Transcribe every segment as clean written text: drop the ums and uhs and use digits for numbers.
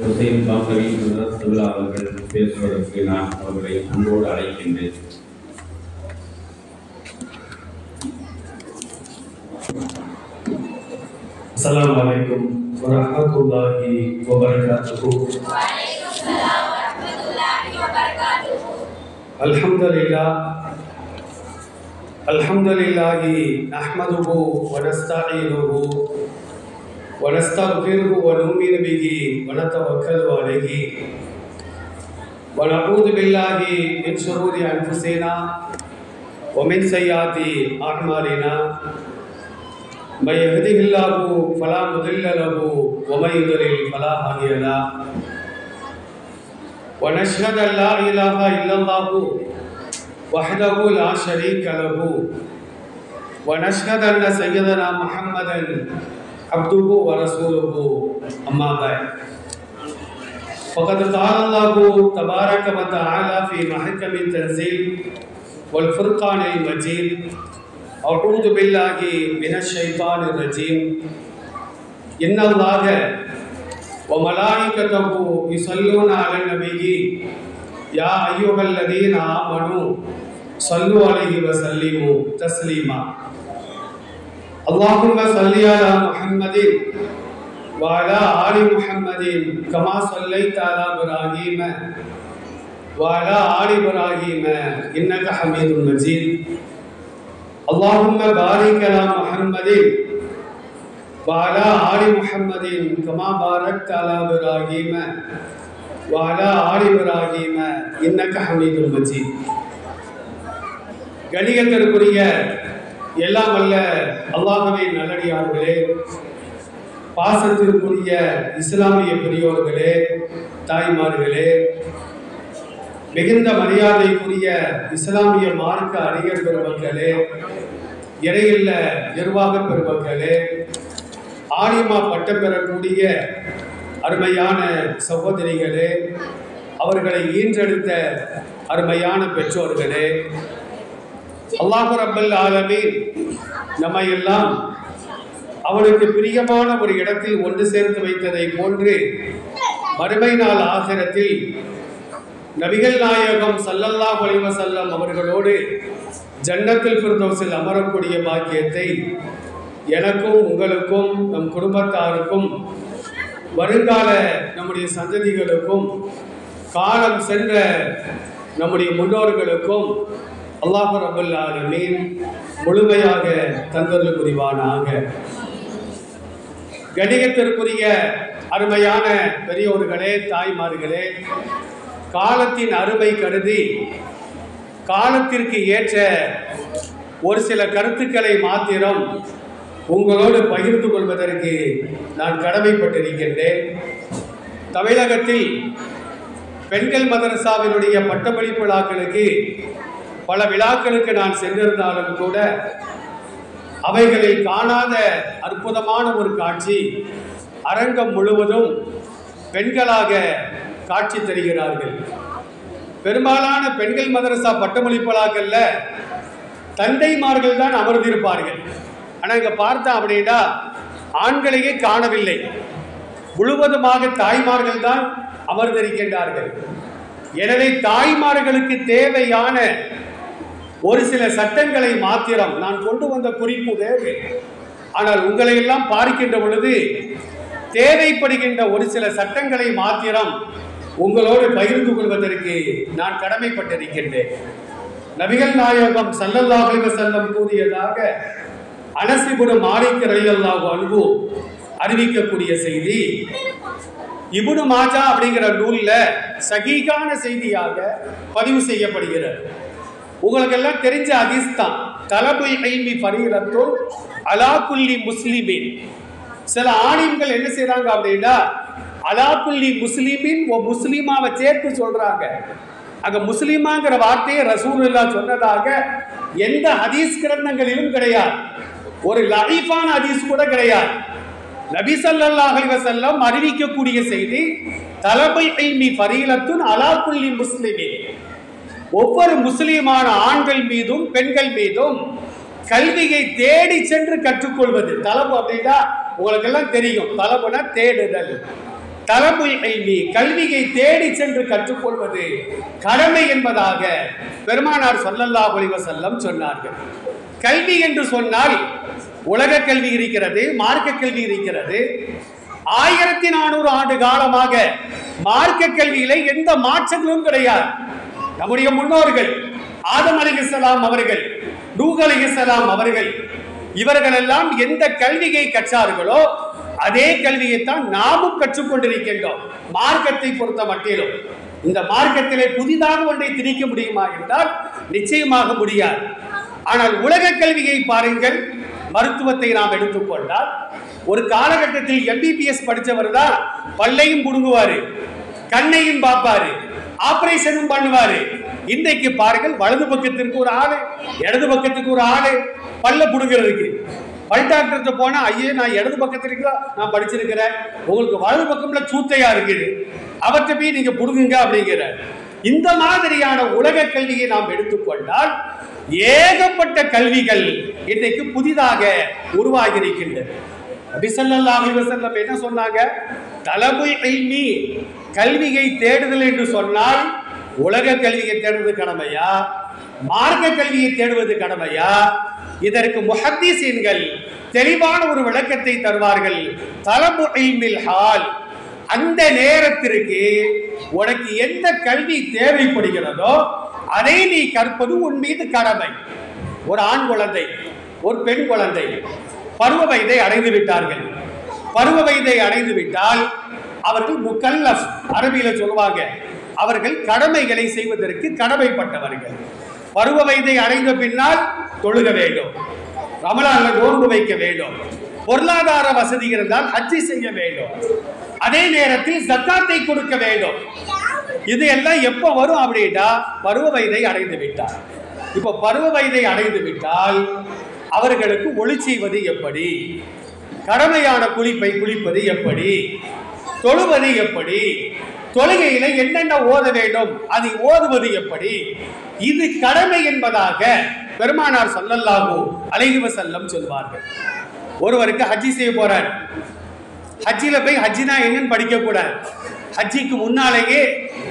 ஹுசைன் பாக்கவி சுல்லா அவர்கள் பேசுவதற்கு நான் அவர்களை அன்போடு அழைக்கின்றேன். அஸ்ஸலாமு அலைக்கும் வரஹ்மத்துல்லாஹி வபரகாத்துஹு. அல்ஹம்துலில்லாஹி நஹ்மதுஹு வ நஸ்தஈனுஹு வ நஸ்தக்ஃபிருஹு வ நு'மினு பிஹி வ நதவக்கலு அலைஹி வ நஊது பில்லாஹி மின் ஷுரூரி அன்ஃபுஸினா வ மின் ஸய்யிஆத்தி அஅமாலினா. من يهده الله فلا مضل له ومن يضلل فلا هادي له ونشهد ان لا اله الا الله وحده لا شريك له ونشهد ان سيدنا محمدا عبده ورسوله اما بعد فقد قال الله تبارك وتعالى في محكم التنزيل والفرقان المجيد: أعوذ بالله من الشيطان الرجيم إن الله وملائكته يصلون على النبي يا أيها الذين آمنوا صلوا عليه وسلموا تسليما. اللهم صل على محمد وعلى آل محمد كما صليت على إبراهيم وعلى آل إبراهيم إنك حميد مجيد. اللهم بارك على محمد وعلى آل محمد كما باركت على إبراهيم وعلى آل إبراهيم إنك حميد مجيد. கணியத்திற்குரிய எல்லாம் வல்ல அல்லாஹ்வின் நல்லடியார்களே, பாசத்திற்குரிய இஸ்லாமிய பெரியோர்களே, தாய்மார்களே, மிகுந்த மரியாதைக்குரிய இஸ்லாமிய மார்க்க அறிஞர் பெருமக்களே, இறையில்ல நிர்வாக பெருமக்களே, ஆலிமா பட்டம் பெறக்கூடிய அருமையான சகோதரிகளே, அவர்களை ஈன்றெடுத்த அருமையான பெற்றோர்களே, அல்லாஹ் ரப்பல் ஆலமீன் நம்மை எல்லாம் அவனுக்கு பிரியமான ஒரு இடத்தில் ஒன்று சேர்த்து வைத்ததை போன்று மறுமை நாள் ஆகிரத்தில் நபிகள் நாயகம் ஸல்லல்லாஹு அலைஹி வஸல்லம் அவர்களோடு ஜன்னத்துல் ஃபிர்தௌஸில் அமரக்கூடிய பாக்கியத்தை எனக்கும் உங்களுக்கும் நம் குடும்பத்தாருக்கும் வருங்கால நம்முடைய சந்ததிகளுக்கும் காலம் சென்ற நம்முடைய முன்னோர்களுக்கும் அல்லாஹ் ரப்பல் ஆலமீன் முழுமையாக தந்தருள் புரிவானாக. கணியத்திற்குரிய அருமையான பெரியோர்களே, தாய்மார்களே, காலத்தின் அருமை கருதி காலத்திற்கு ஏற்ற ஒரு சில கருத்துக்களை மாத்திரம் உங்களோடு பகிர்ந்து கொள்வதற்கு நான் கடமைப்பட்டிருக்கின்றேன். தமிழகத்தில் பெண்கள் மதரசாவினுடைய பட்டமளிப்பு விழாக்களுக்கு பல விழாக்களுக்கு நான் சென்றிருந்தாலும் கூட அவைகளில் காணாத அற்புதமான ஒரு காட்சி, அரங்கம் முழுவதும் பெண்களாக காட்சி தருகிறார்கள். பெரும்பாலான பெண்கள் மதரசா பட்டமளிப்பு விழாக்கள்ல தந்தைமார்கள் தான் அமர்ந்திருப்பார்கள். ஆனால் இங்கே பார்த்தா அப்படின்னா ஆண்களையே காணவில்லை, முழுவதுமாக தாய்மார்கள் தான் அமர்ந்திருக்கின்றார்கள். எனவே தாய்மார்களுக்கு தேவையான ஒரு சில சட்டங்களை மாத்திரம் நான் கொண்டு வந்த குறிப்பு வேறு. ஆனால் உங்களை எல்லாம் பார்க்கின்ற பொழுது தேவைப்படுகின்ற ஒரு சில சட்டங்களை மாத்திரம் உங்களோடு பகிர்ந்து கொள்வதற்கு நான் கடமைப்பட்டிருக்கின்றேன். நபிகள் நாயகம் ஸல்லல்லாஹு அலைஹி வஸல்லம் கூறியதாக அனஸ் இப்னு மாலிக் ரலியல்லாஹு அன்ஹு அறிவிக்கக்கூடிய செய்தி இப்னு மாஜா அப்படிங்கிற நூல்ல சஹீஹான செய்தியாக பதிவு செய்யப்படுகிறது. உங்களுக்கு எல்லாம் தெரிஞ்ச ஹதீஸ் தான். தலபுல் இல்மி ஃபரீலத்துன் அலா குல்லி முஸ்லிமின். சில ஆலிம்கள் என்ன செய்றாங்க அப்படின்னா அலா குல்லி முஸ்லிமின் ஓ முஸ்லிமாவை சேர்த்து சொல்றாங்க. அங்க முஸ்லிமாங்கிற வார்த்தையை ரசூலுல்லாஹ் சொன்னதாக எந்த ஹதீஸ் கிரந்தங்களிலும் கிடையாது. ஒரு லஈஃபான ஹதீஸ் கூட கிடையாது. நபி ஸல்லல்லாஹு அலைஹி வஸல்லம் அறிவிக்கக்கூடிய செய்தி தலபுல் இல்மி ஃபரீலத்துன் அலா குல்லி முஸ்லிமின். ஒவ்வொரு முஸ்லிமான ஆண்கள் மீதும் பெண்கள் மீதும் கல்வியை தேடி சென்று கற்றுக்கொள்வது. தலபு அப்படின்னா உங்களுக்கு எல்லாம் தெரியும், தலபுனா தேடுதல். தலபுல் இல்மி கல்வியை தேடி சென்று கற்றுக்கொள்வது கடமை என்பதாக பெருமானார் ஸல்லல்லாஹு அலைஹி வஸல்லம் சொன்னார்கள். கல்வி என்று சொன்னால் உலக கல்வி இருக்கிறது, மார்க்க கல்வி இருக்கிறது. 1400 ஆண்டு காலமாக மார்க்க கல்வியில எந்த மாற்றங்களும் கிடையாது. நம்முடைய முன்னோர்கள் ஆதம் அலைஹிஸ்ஸலாம் அவர்கள், நூஹ் அலைஹிஸ்ஸலாம் அவர்கள், இவர்கள் எல்லாம் எந்த கல்வியை கற்றார்களோ அதே கல்வியைத்தான் நாமும் கற்றுக்கொண்டிருக்கின்றோம். மார்க்கத்தை பொறுத்த மட்டிலும் இந்த மார்க்கத்திலே புதிதாக ஒன்றை திணிக்க முடியுமா என்றால் நிச்சயமாக முடியாது. ஆனால் உலக கல்வியை பாருங்கள். மருத்துவத்தை நாம் எடுத்துக்கொண்டால் ஒரு காலகட்டத்தில் எம்பிபிஎஸ் படித்தவர் தான் பல்லையும் புடுங்குவாரு, கண்ணையும் பார்ப்பாரு, ஆபரேஷனும் பண்ணுவாரு. இன்றைக்கு பாருங்கள், வலது பக்கத்திற்கு ஒரு ஆளு, இடது பக்கத்துக்கு ஒரு ஆளு பல்ல புடுங்கிறதுக்கு. பல் டாக்டர்கிட்ட போனா, ஐயே நான் இடது பக்கத்திற்கு நான் படிச்சிருக்கிறேன், உங்களுக்கு வலது பக்கம்ல சூத்தையா இருக்குது, அவற்றை போய் நீங்க புடுங்குங்க அப்படிங்கிற இந்த மாதிரியான உலக கல்வியை நாம் எடுத்துக்கொண்டால் ஏகப்பட்ட கல்விகள் இன்றைக்கு புதிதாக உருவாகி இருக்கின்றது. நபி ஸல்லல்லாஹு அலைஹி வஸல்லம் என்ன சொன்னாங்க? தலபுல் இல்மி கல்வியை தேடுதல் என்று சொன்னால் உலக கல்வியை தேடுவது கடமையா, மார்க்க கல்வியை தேடுவது கடமையா? இதற்கு முஹத்திஸீன்கள் தெளிவான ஒரு விளக்கத்தை தருவார்கள். தலபுல் இல்மில் ஹால், அந்த நேரத்திற்கு உனக்கு எந்த கல்வி தேவைப்படுகிறதோ அதை நீ கற்பது உன் மீது கடமை. ஒரு ஆண் குழந்தை, ஒரு பெண் குழந்தை பருவ வயதை அடைந்து விட்டார்கள். பருவ வயதை அடைந்து விட்டால் அவர்கள் முக்கல்லஃப், அரபியில சொல்லுவாங்க, அவர்கள் கடமைகளை செய்வதற்கு கடமைப்பட்டவர்கள். பருவ வயதை அடைந்த பின்னால் தொழுக வேண்டும், ரமலான்ல நோன்பு வைக்க வேண்டும், பொருளாதார வசதி இருந்தால் ஹஜ்ஜி செய்ய வேண்டும், அதே நேரத்தில் ஜக்காத்தை கொடுக்க வேண்டும். இது எல்லாம் எப்ப வரும் அப்படின்னா பருவ வயதை அடைந்து விட்டார். இப்ப பருவ வயதை அடைந்து விட்டால் அவர்களுக்கு ஒளி செய்வது எப்படி, கடமையான குளிப்பை குளிப்பது எப்படி, தொழுவது எப்படி, தொழுகையில என்னென்ன ஓத வேண்டும் அதை ஓதுவது எப்படி, இது கடமை என்பதாக பெருமானார் ஸல்லல்லாஹு அலைஹி வஸல்லம் சொல்வார்கள். ஒருவருக்கு ஹஜ்ஜி செய்ய போறார், ஹஜ்ஜில போய் ஹஜ்ஜினா என்னன்னு படிக்க கூடாது. ஹஜ்ஜிக்கு முன்னாலேயே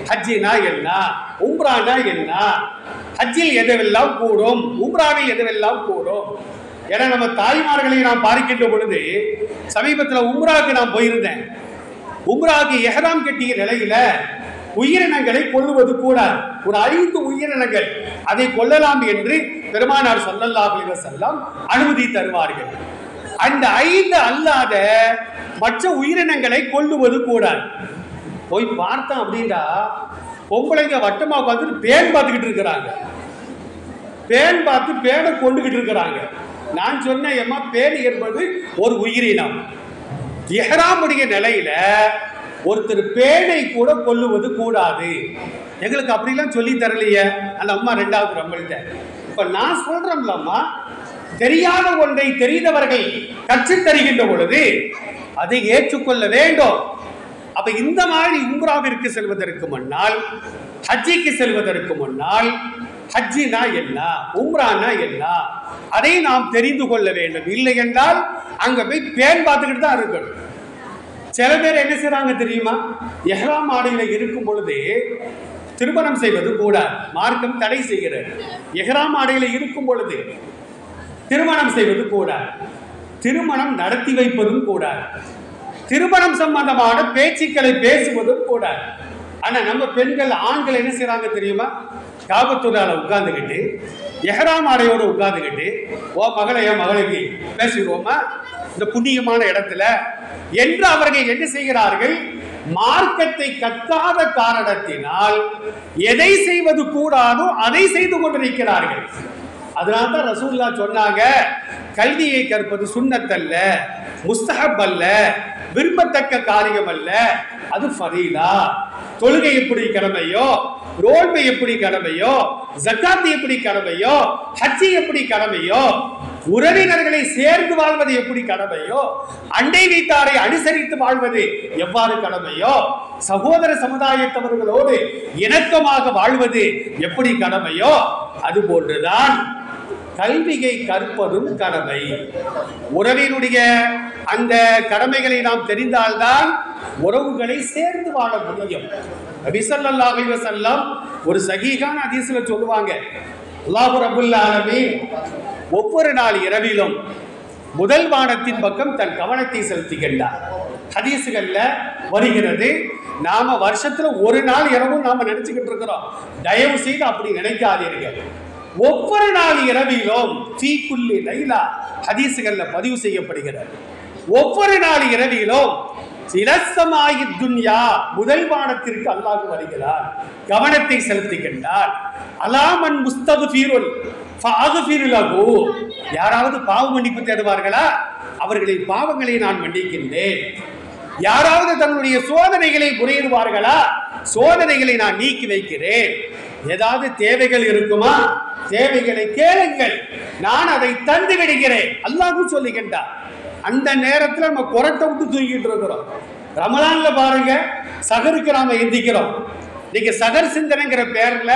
ஹஜ்ஜினா என்ன, உம்ரானா என்ன, ஹஜ்ஜில் எதுவெல்லாம் கூடும், உம்ராவில் எதுவெல்லாம் கூடும். ஏன்னா நம்ம தாய்மார்களை நாம் பார்க்கின்ற பொழுது, சமீபத்தில் உம்ராவுக்கு நான் போயிருந்தேன். உம்ராவுக்கு எஹ்ராம் கட்டிய நிலையில உயிரினங்களை கொல்லுவது கூடாது. ஒரு 5 உயிரினங்கள் அதை கொல்லலாம் என்று பெருமானார் ஸல்லல்லாஹு அலைஹி வஸல்லம் அனுமதி தருவார்கள். அந்த 5 அல்லாத மற்ற உயிரினங்களை கொல்லுவது கூடாது. போய் பார்த்தோம் அப்படின்னா பொம்பளைங்க வட்டமா பார்த்துட்டு பேன் பார்த்துக்கிட்டு இருக்கிறாங்க, பேன் பார்த்து பேனை கொண்டுகிட்டு இருக்கிறாங்க. நான் சொன்னேன், ஏம்மா பேன் என்பது ஒரு உயிரினம். இஹ்ராமுடைய நிலையில ஒருத்தர் பேனை கூட கொல்லுவது கூடாது. எங்களுக்கு அப்படிலாம் சொல்லி தரலையே அந்த அம்மா 2வது நம்மள்கிட்ட. இப்ப நான் சொல்றேன்லம்மா, தெரியாத ஒன்றை தெரிந்தவர்கள் கற்றுத் தருகின்ற பொழுது அதை ஏற்றுக்கொள்ள வேண்டும். அப்ப இந்த மாதிரி உம்ராவிற்கு செல்வதற்கு முன்னால், ஹஜ்ஜிக்கு செல்வதற்கு முன்னால் ஹஜ்ஜினா என்ன, உம்ரானா என்ன, அதை நாம் தெரிந்து கொள்ள வேண்டும். இல்லை என்றால் அங்க போய் பேன் பார்த்துக்கிட்டு தான் இருக்கணும். சில பேர் என்ன செய்றாங்க தெரியுமா? எஹ்ராம் ஆடையில இருக்கும் பொழுது திருமணம் செய்வது கூட மார்க்கம் தடை செய்கிறது. எஹ்ராம் ஆடையில இருக்கும் பொழுது திருமணம் செய்வது கூட, திருமணம் நடத்தி வைப்பதும் கூட, திருமணம் சம்பந்தமான பேச்சுக்களை பேசுவதும் கூட. ஆனா நம்ம பெண்கள், ஆண்கள் என்ன செய்றாங்க தெரியுமா? காபத்துள்ளால உட்கார்ந்துக்கிட்டு, எஹ்ராம் ஆடையோடு உட்கார்ந்துக்கிட்டு, ஓ மகளை என் மகளுக்கு பேசிடுவோமா இந்த புண்ணியமான இடத்துல என்று அவர்கள் என்ன செய்கிறார்கள்? மார்க்கத்தை கற்காத காரணத்தினால் எதை செய்வது கூடாதோ அதை செய்து கொண்டிருக்கிறார்கள். அதனால்தான் ரசூலுல்லாஹ் சொன்னாங்க, கல்வியை கற்பது சுன்னத்தல்ல, முஸ்தஹப் அல்ல, விரும்பத்தக்க காரியம் அல்ல, அது ஃபரீலா. தொழுகை எப்படி கடமையோ, நோன்பு எப்படி கடமையோ, ஜக்காத் எப்படி கடமையோ, ஹஜ்ஜி எப்படி கடமையோ, உறவினர்களை சேர்ந்து வாழ்வது எப்படி கடமையோ, அண்டை வீட்டாரை அனுசரித்து வாழ்வது எவ்வாறு கடமையோ, சகோதர சமுதாயத்தவர்களோடு இணக்கமாக வாழ்வது எப்படி கடமையோ, அது போன்றுதான் கல்வியை கற்பதும் கடமை. உறவினுடைய அந்த கடமைகளை நாம் தெரிந்தால்தான் உறவுகளை சேர்ந்து வாழ முடியும். நபி ஸல்லல்லாஹு அலைஹி வஸல்லம் ஒரு சஹீஹான ஹதீஸ்ல சொல்லுவாங்க, அல்லாஹ் ரப்பல் ஆலமீன் ஒவ்வொரு நாள் இரவிலும் முதல் வானத்தின் பக்கம் தன் கவனத்தை செலுத்துகின்றார். ஹதீசுகள்ல வருகிறது. நாம வருஷத்துல ஒரு நாள் இரவும் நாம நினைச்சுக்கிட்டு இருக்கிறோம். தயவு செய்து அப்படி நினைக்காதீர்கள். ஒவ்வொரு நாள் இரவிலும் ஃபீகுல்லி லைலா ஹதீசுகள்ல பதிவு செய்யப்படுகிறது. ஒவ்வொரு நாள் இரவிலும் இலஸ்ஸமாயி துன்யா முதல் வானத்திற்கு அல்லாஹ் வருகிறார், கவனத்தை செலுத்துகின்றார். அலாமன் முஸ்தக்ஃபிருன் ஃபஅக்ஃபிர் லஹு, யாராவது பாவ மன்னிப்பு தேடுவார்களா, அவர்களின் பாவங்களை நான் மன்னிக்கின்றேன். யாராவது தன்னுடைய சோதனைகளை முறையிடுவார்களா, சோதனைகளை நான் நீக்கி வைக்கிறேன். ஏதாவது தேவைகள் இருக்குமா, தேவைகளை கேளுங்கள், நான் அதை தந்து விடுகிறேன் அல்லாஹ் சொல்லுகின்றார். அந்த நேரத்தில் நம்ம குரட்டை விட்டு தூங்கிட்டு இருக்கிறோம். ரமலான்ல பாருங்க, சகருக்கு நாம எந்திக்கிறோம். இன்னைக்கு சகர் சிந்தனைங்கிற பேர்ல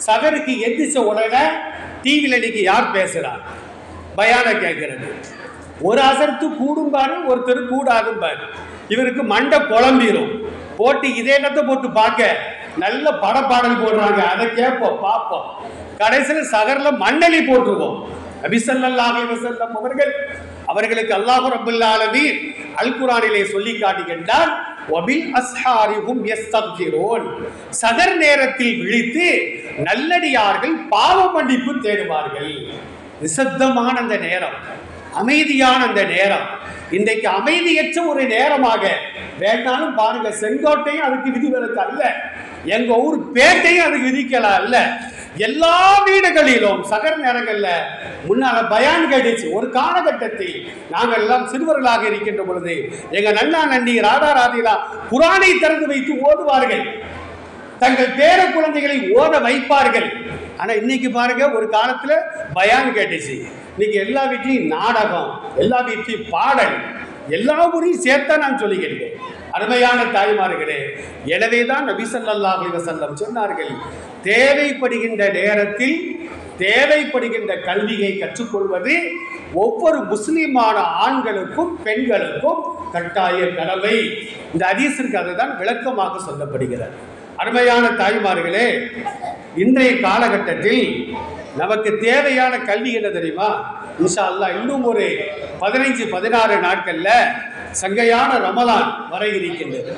சகருக்கு எந்திச்ச உடனே டிவியில் இன்னைக்கு யார் பேசுறார், பயான கேட்கிறது. ஒரு அசர்த்து கூடும்பாரு, ஒருத்தர் கூடாதும்பாரு. இவருக்கு மண்டை புலம்பிரும். போட்டு இதே இடத்தை போட்டு பார்க்க நல்ல படப்பாடல் போடுறாங்க, அதை கேட்போம் பார்ப்போம். கடைசியில் சகர்ல மண்ணலி போட்டுருவோம். நபி ஸல்லல்லாஹு அலைஹி வஸல்லம் அவர்களுக்கு அல்லாஹ் ரப்பல் ஆலமீன் அல் குர்ஆனிலே சொல்லி காட்டுகின்றார், வபில் அஸ்ஹாரிஹும் யஸ்தக்ஃபிரூன், சகர் நேரத்தில் விழித்து நல்லடியார்கள் பாவ மன்னிப்பு தேடுவார்கள். நிசப்தமான அந்த நேரம், அமைதியான அந்த நேரம், இன்றைக்கு அமைதியற்ற ஒரு நேரமாக வேண்டாலும் பாருங்க. செங்கோட்டையும் அதுக்கு விதிவிலக்கு அல்ல, எங்க ஊர் பேட்டையும் அதுக்கு விதிக்கலாம் அல்ல. எல்லா வீடுகளிலும் சகர் நேரங்கள்ல முன்னால பயான் கேட்டுச்சு. ஒரு காலகட்டத்தில் நாங்கள் எல்லாம் சிறுவர்களாக இருக்கின்ற பொழுது எங்க நன்னா நண்டி ராதா ராதிலா குர்ஆனை திறந்து வைத்து ஓதுவார்கள், தங்கள் பேர குழந்தைகளை ஓத வைப்பார்கள். ஆனா இன்னைக்கு பாருங்க, ஒரு காலத்துல பயான் கேட்டுச்சு, இன்னைக்கு எல்லா வீட்லையும் நாடகம், எல்லா வீட்லையும் பாடல், எல்லா ஊரையும் சேர்த்தா நான் சொல்லிக்கிறேன். அருமையான தாய்மார்களே, எனவேதான் நபி ஸல்லல்லாஹு அலைஹி வஸல்லம் சொன்னார்கள், தேவைப்படுகின்ற நேரத்தில் தேவைப்படுகின்ற கல்வியை கற்றுக்கொள்வது ஒவ்வொரு முஸ்லிமான ஆண்களுக்கும் பெண்களுக்கும் கட்டாய கடமை. இந்த ஹதீஸிற்கு அதுதான் விளக்கமாக சொல்லப்படுகிறது. அருமையான தாய்மார்களே, இன்றைய காலகட்டத்தில் நமக்கு தேவையான கல்வி என்ன தெரியுமா? இன்ஷா அல்லாஹ் இன்னும் ஒரு 15-16 நாட்கள்ல சங்கையான ரமலான் வர இருக்கின்றது.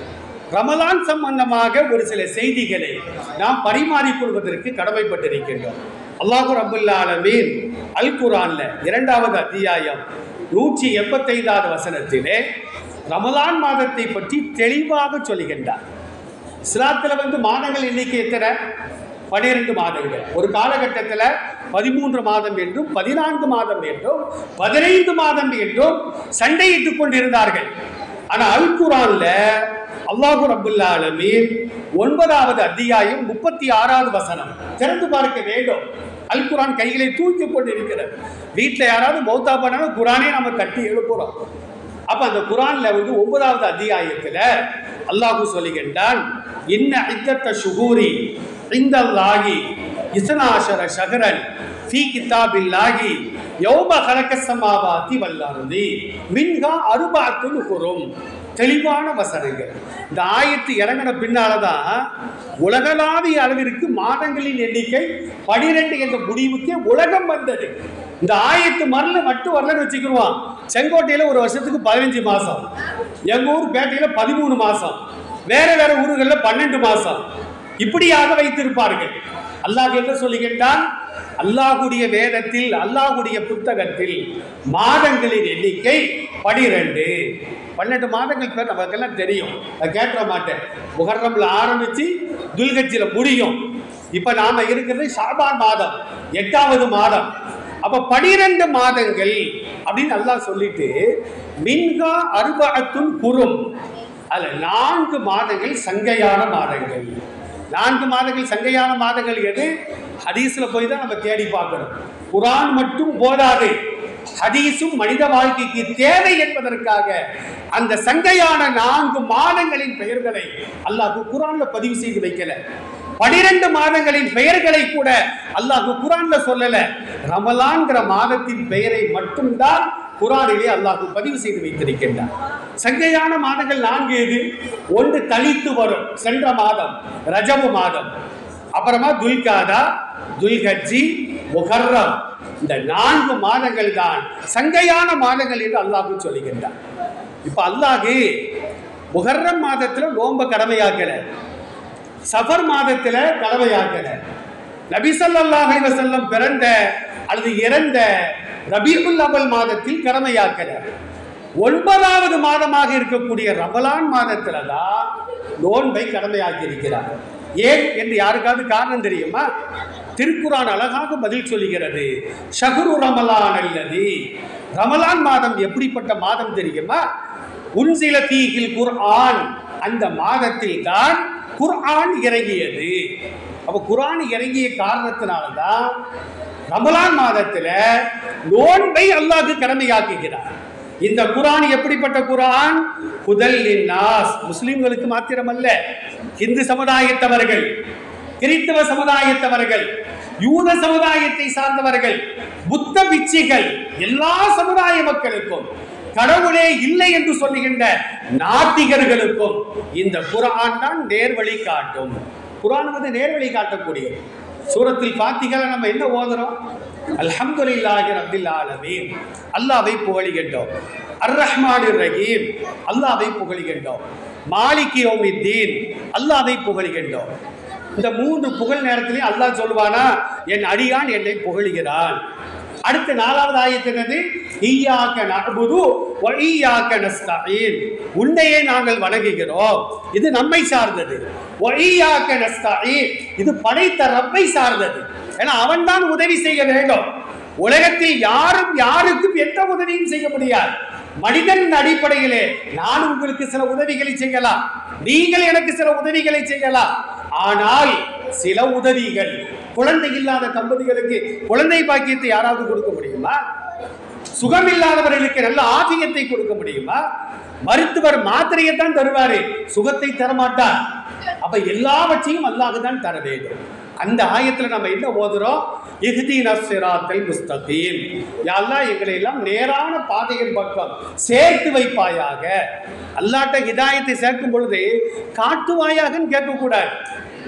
ரமலான் சம்பந்தமாக ஒரு சில செய்திகளை நாம் பரிமாறிக்கொள்வதற்கு கடமைப்பட்டிருக்கின்றோம். அல்லாஹ் ரப்பல் ஆலமீன் அல் குர்ஆன்ல 2வது அத்தியாயம் 185வது வசனத்திலே ரமலான் மாதத்தை பற்றி தெளிவாக சொல்லுகின்றார். இஸ்லாத்துல மாதங்கள் எண்ணிக்கை எத்தனை? 12 மாதங்கள். ஒரு காலகட்டத்தில் 13 மாதம் என்றும் 14 மாதம் என்றும் 15 மாதம் என்றும் சண்டையிட்டுக் கொண்டிருந்தார்கள். ஆனால் அல் குர்ஆன்ல அல்லாஹ் ரப்பல் ஆலமீன் 9வது அத்தியாயம் 36வது வசனம் திறந்து பார்க்க வேண்டும். அல் குர்ஆன் கைகளை தூக்கி கொண்டிருக்கிறது. வீட்டில் யாராவது மௌத்தா பண்ணாலும் குர்ஆனே நம்ம கட்டி எழுப்புறோம். அப்ப அந்த குர்ஆன்ல 9வது அத்தியாயத்தில் அல்லாஹ் சொல்லுகின்றான், இன்ன இத்தத்த ஷுஹூரி இந்தல்லாஹி இஸ்னாஷர ஷஹரன் ஃபீ கிதாபில்லாஹி யௌம ஹலகஸ் ஸமாவாதி வல் அர்தி மின்ஹா அர்பஅத்துன் ஹுரும். தெளிவான வசனங்கள். இந்த ஆயத்து இறங்கின பின்னால்தான் உலகளாவிய அளவிற்கு மாதங்களின் எண்ணிக்கை 12 என்ற முடிவுக்கே உலகம் வந்தது. இந்த ஆயத்து மட்டும் வரலன்னு வச்சுக்கிடுவான். செங்கோட்டையில ஒரு வருஷத்துக்கு 15 மாசம், எங்க ஊர் பேட்டையில 13 மாசம், வேற வேற ஊர்களில் 12 மாசம், இப்படியாக வைத்திருப்பார்கள். அல்லாஹ் என்ன சொல்லுகின்றான்? அல்லாஹுடைய வேதத்தில், அல்லாஹுடைய புத்தகத்தில் மாதங்களின் எண்ணிக்கை 12 மாதங்கள் பேர் நமக்கெல்லாம் தெரியும். நான் கேட்க மாட்டேன். முஹர்ரம்ல ஆரம்பிச்சு துல்ஹஜ்ஜில முடியும். இப்ப நாம இருக்கிறது ஷாபான் மாதம், 8வது மாதம். அப்ப 12 மாதங்கள் அப்படின்னு அல்லாஹ் சொல்லிட்டு மின்ஹா அர்பஅத்துன் ஹுரும், அதுல 4 மாதங்கள் சங்கையான மாதங்கள். 4 மாதங்கள் சங்கையான மாதங்கள் எது? ஹதீஸ்ல போய் தான் நம்ம தேடி பார்க்கணும். குர்ஆன் மட்டும் போதாது, ஹதீஸும் மனித வாழ்க்கைக்கு தேவை என்பதற்காக அந்த சங்கையான 4 மாதங்களின் பெயர்களை அல்லாஹ் குர்ஆன்ல பதிவு செய்து வைக்கல. 12 மாதங்களின் பெயர்களை கூட அல்லாஹ் குர்ஆன்ல சொல்லல. ரமலான்கிற மாதத்தின் பெயரை மட்டும்தான் குர்ஆனிலே அல்லாஹ் பதிவு செய்து வைத்திருக்கின்றார். சங்கையான மாதங்கள் 4 எது? ஒன்று தனித்து வரும் சென்ற மாதம் ரஜபு மாதம், அப்புறமா துல்காதா, துல்ஹஜ்ஜி, முஹர்ரம். இந்த 4 மாதங்கள் தான் சங்கையான மாதங்கள் என்று அல்லாஹ் சொல்லுகின்றார். இப்ப அல்லாஹ் முஹர்ரம் மாதத்துல நோன்பை கடமையாக்கல, சஃபர் மாதத்துல கடமையாக்கல, நபி ஸல்லல்லாஹு அலைஹி வஸல்லம் பிறந்த அல்லது இறந்த ரபீஉல் அவ்வல் மாதத்தில் கடமையாக்கல. 9வது மாதமாக இருக்கக்கூடிய ரமலான் மாதத்துல தான் நோன்பை கடமையாக்கி இருக்கிறார். ஏன் என்று யாருக்காவது காரணம் தெரியுமா? திருக்குர்ஆன் அழகாக பதில் சொல்லுகிறது. ஷஹ்ரு ரமலான் அல்லதி, ரமலான் மாதம் எப்படிப்பட்ட மாதம் தெரியுமா? உன்சில ஃபீஹில் குர்ஆன், அந்த மாதத்தில் தான் குர்ஆன் இறங்கியது. அப்ப குர்ஆன் இறங்கிய காரணத்தினால்தான் ரமலான் மாதத்துல நோன்பை அல்லாஹ் கடமையாக்குகிறார். இந்த குர்ஆன் எப்படிப்பட்ட குர்ஆன்? ஹுதல் லின்னாஸ், முஸ்லிம்களுக்கு மாத்திரமல்ல, இந்து சமுதாயத்தவர்கள், கிறிஸ்தவ சமுதாயத்தவர்கள், யூத சமுதாயத்தை சார்ந்தவர்கள், புத்த பிட்சிகள், எல்லா சமுதாய மக்களுக்கும், கடவுளே இல்லை என்று சொல்லுகின்ற நாத்திகர்களுக்கும் இந்த குர்ஆன் தான் நேர்வழி காட்டும். குர்ஆன் வந்து நேர்வழி காட்டக்கூடிய சூரத்தில் ஃபாத்திஹால நம்ம என்ன ஓதுறோம்? அல்ஹம்துலில்லாஹி ரப்பில் ஆலமீன், அல்லாஹ்வை புகழுகின்றோம். அர் ரஹ்மானிர் ரஹீம், அல்லாஹ்வை புகழுகின்றோம். மாலிகி யௌமித்தீன், அல்லாஹ்வை புகழுகின்றோம். இந்த 3 புகழ் நேரத்திலே அல்லாஹ் சொல்வானா, என் அடியான் என்னை புகழுகிறான். அடுத்து 4வது ஆயத்து என்னது? இய்யாக நஅ்புது வ இய்யாக நஸ்தஈன், உன்னையே நாங்கள் வணங்குகிறோம், இது நம்மை சார்ந்தது. வ இய்யாக நஸ்தஈன், இது படைத்த ரப்பை சார்ந்தது. ஏன்னா அவன் தான் உதவி செய்ய வேண்டும். உலகத்தில் யாரும் யாருக்கும் எந்த உதவியும் செய்ய முடியாது. மனிதன் அடிப்படையிலே நான் உங்களுக்கு சில உதவிகளை செய்யலாம், நீங்கள் எனக்கு சில உதவிகளை செய்யலாம். ஆனால் சில உதவிகள், குழந்தை இல்லாத தம்பதிகளுக்கு குழந்தை பாக்கியத்தை யாராவது கொடுக்க முடியுமா? சுகம் இல்லாதவர்களுக்கு நல்ல ஆபியத்தை கொடுக்க முடியுமா? மருத்துவர் மாத்திரையை தான் தருவாரு, சுகத்தை தரமாட்டார். அப்ப எல்லாவற்றையும் அல்லாஹ் தான் தர வேண்டும். அந்த ஆயத்துல நம்ம என்ன ஓதுறோம்? இஹ்தினஸ் ஸிராத்தல் முஸ்தகீம், யா அல்லாஹ் எங்களை எல்லாம் நேரான பாதையின் பக்கம் சேர்த்து வைப்பாயாக. அல்லாஹ்ட்ட ஹிதாயத்தை சேர்க்கும் பொழுது காட்டுவாயாகன்னு கேட்கக்கூடாது.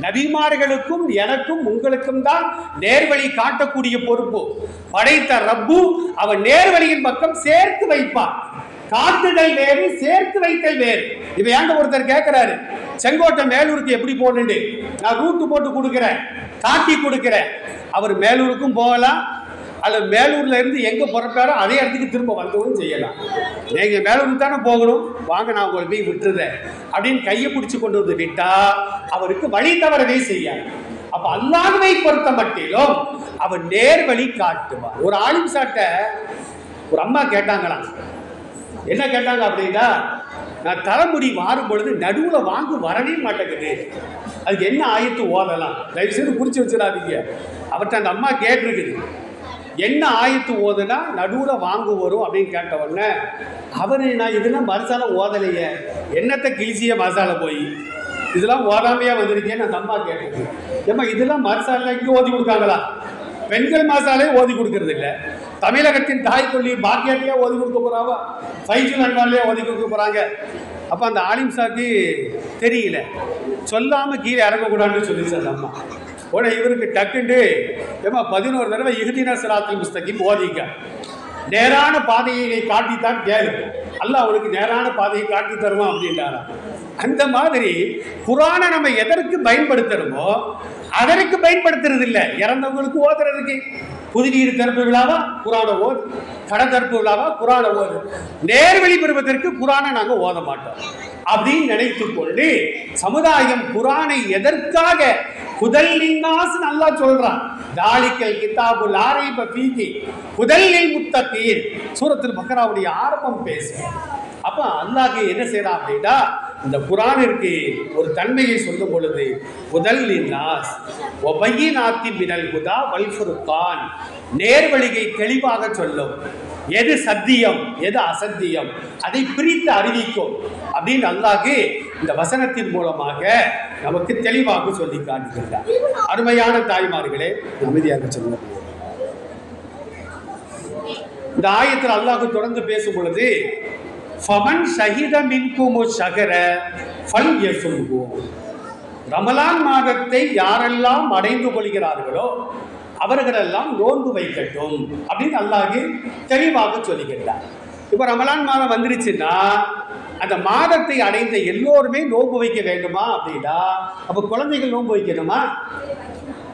நபிமார்களுக்கும் எனக்கும் உங்களுக்கும் தான் நேர்வழி காட்டக்கூடிய பொறுப்பு. படைத்த ரப்பு அவன் நேர்வழியின் பக்கம் சேர்த்து வைப்பான். காட்டுதல் வேறு, சேர்த்து வைத்தல் வேறு. இப்ப ஏங்க ஒருத்தர் கேட்கிறாரு, செங்கோட்டை மேலூருக்கு எப்படி போகணுண்டு, நான் ரூட்டு போட்டு கொடுக்குறேன், காட்டி கொடுக்குறேன். அவர் மேலூருக்கும் போகலாம், அல்லது மேலூர்ல இருந்து எங்க புறப்பட்டாரோ அதே இடத்துக்கு திரும்ப வந்தவரும் செய்யலாம். நீங்க மேலூருக்கு தானே போகணும், வாங்க நான் உங்களை போய் விட்டுறேன் அப்படின்னு கையை பிடிச்சு கொண்டு வந்து விட்டா அவருக்கு வழி தவறவே செய்யாது. அப்ப அல்லாஹ்வை பொறுத்த மட்டிலும் அவன் நேர்வழி காட்டுவான். ஒரு ஆலிம் சாட்ட ஒரு அம்மா கேட்டாங்களாம். என்ன கேட்டாங்க அப்படின்னா, நான் தலைமுடி மாறும் பொழுது நடுவில் வாங்கு வரவே மாட்டேங்குது, அதுக்கு என்ன ஆயத்து ஓதலாம்? தயவு செய்து குறிச்சு வச்சிடாதீங்க. அவர்கிட்ட அந்த அம்மா கேட்டிருக்குது, என்ன ஆயத்து ஓதுனா நடுவில் வாங்கு வரும் அப்படின்னு கேட்ட உடனே அவரு, நான் இதெல்லாம் மசாலா ஓதலையே, என்னத்தை கிழிச்சிய மசாலா போய் இதெல்லாம் ஓதாமையா வந்திருக்கேன்னு அந்த அம்மா கேட்டது. ஏமா இதெல்லாம் மசாலா இங்கே ஓதி கொடுக்காங்களா? பெண்கள் மசாலே ஓதி கொடுக்கறது இல்லை. தமிழகத்தின் தாய்க்கொல்லி பாக்கியத்தையே ஓதி கொடுக்க போறாவா, ஃபைஜுல் அன்வார்லேயே ஓதி கொடுக்க போறாங்க. அப்போ அந்த ஆலிம் சாக்கு தெரியல, சொல்லாமல் கீழே இறங்கக்கூடாதுன்னு சொல்லிச்சு அந்த அம்மா. உடனே இவருக்கு டக்குண்டு, ஏமா 11 தடவை இஹ்தினஸ் ஸிராத்தல் முஸ்தகீம் ஓதிங்க, நேரான பாதையை காட்டித்தான் கேளு, அல்லாஹ் அவனுக்கு நேரான பாதையை காட்டி தருவான் அப்படின்றாரா. அந்த மாதிரி குர்ஆனை நம்ம எதற்கு பயன்படுத்துறோமோ அதற்கு பயன்படுத்துறது இல்லை. இறந்தவங்களுக்கு ஓதுறதுக்கு புதுநீர் திறப்பு விழாவா குர்ஆனை ஓது, கடை திறப்பு விழாவா குர்ஆனை ஓது. நேர்வழி பெறுவதற்கு குர்ஆனை நாங்கள் ஓத மாட்டோம் அப்படின்னு நினைத்து கொண்டு சமுதாயம் குர்ஆனை எதற்காக ஹுதல் லின்னாஸ் அல்லாஹ் சொல்றான். தாலிக்கல் கிதாபு லா ரைப ஃபீஹி ஹுதல் லில் முத்தகீன், சூரத்துல் பக்ராவுடைய ஆரம்பம் பேசு. அப்ப அல்லாஹ் என்ன செய்யறான் அப்படின்னா, இந்த குர்ஆனிற்கு ஒரு தன்மையை சொல்லும் பொழுது ஹுதல் லின்னாஸ் வ பையினாத்தி மினல் ஹுதா வல் ஃபுர்கான், நேர்வழியை தெளிவாக சொல்லும், எது சத்தியம் எது அசத்தியம் அதை பிரித்து அறிவிக்கும் அப்படின்னு அல்லாஹ் இந்த வசனத்தின் மூலமாக நமக்கு தெளிவாக சொல்லி காட்டுகிறார். அருமையான தாய்மார்களே, அமைதியாக சொல்லுங்க. இந்த ஆயத்தில் அல்லாஹ் தொடர்ந்து பேசும் பொழுது ஃபமன் ஷஹித மின்குமு ஷஹர ஃபல் யஸும்ஹு, ரமலான் மாதத்தை யாரெல்லாம் அடைந்து கொள்கிறார்களோ அவர்களெல்லாம் நோன்பு வைக்கட்டும் அப்படின்னு அல்லாஹ் தெளிவாக சொல்லுகின்றார். இப்போ ரமலான் மாதம் வந்துருச்சுன்னா அந்த மாதத்தை அடைந்த எல்லோருமே நோன்பு வைக்க வேண்டுமா அப்படின்னா, அப்போ குழந்தைகள் நோன்பு வைக்கணுமா?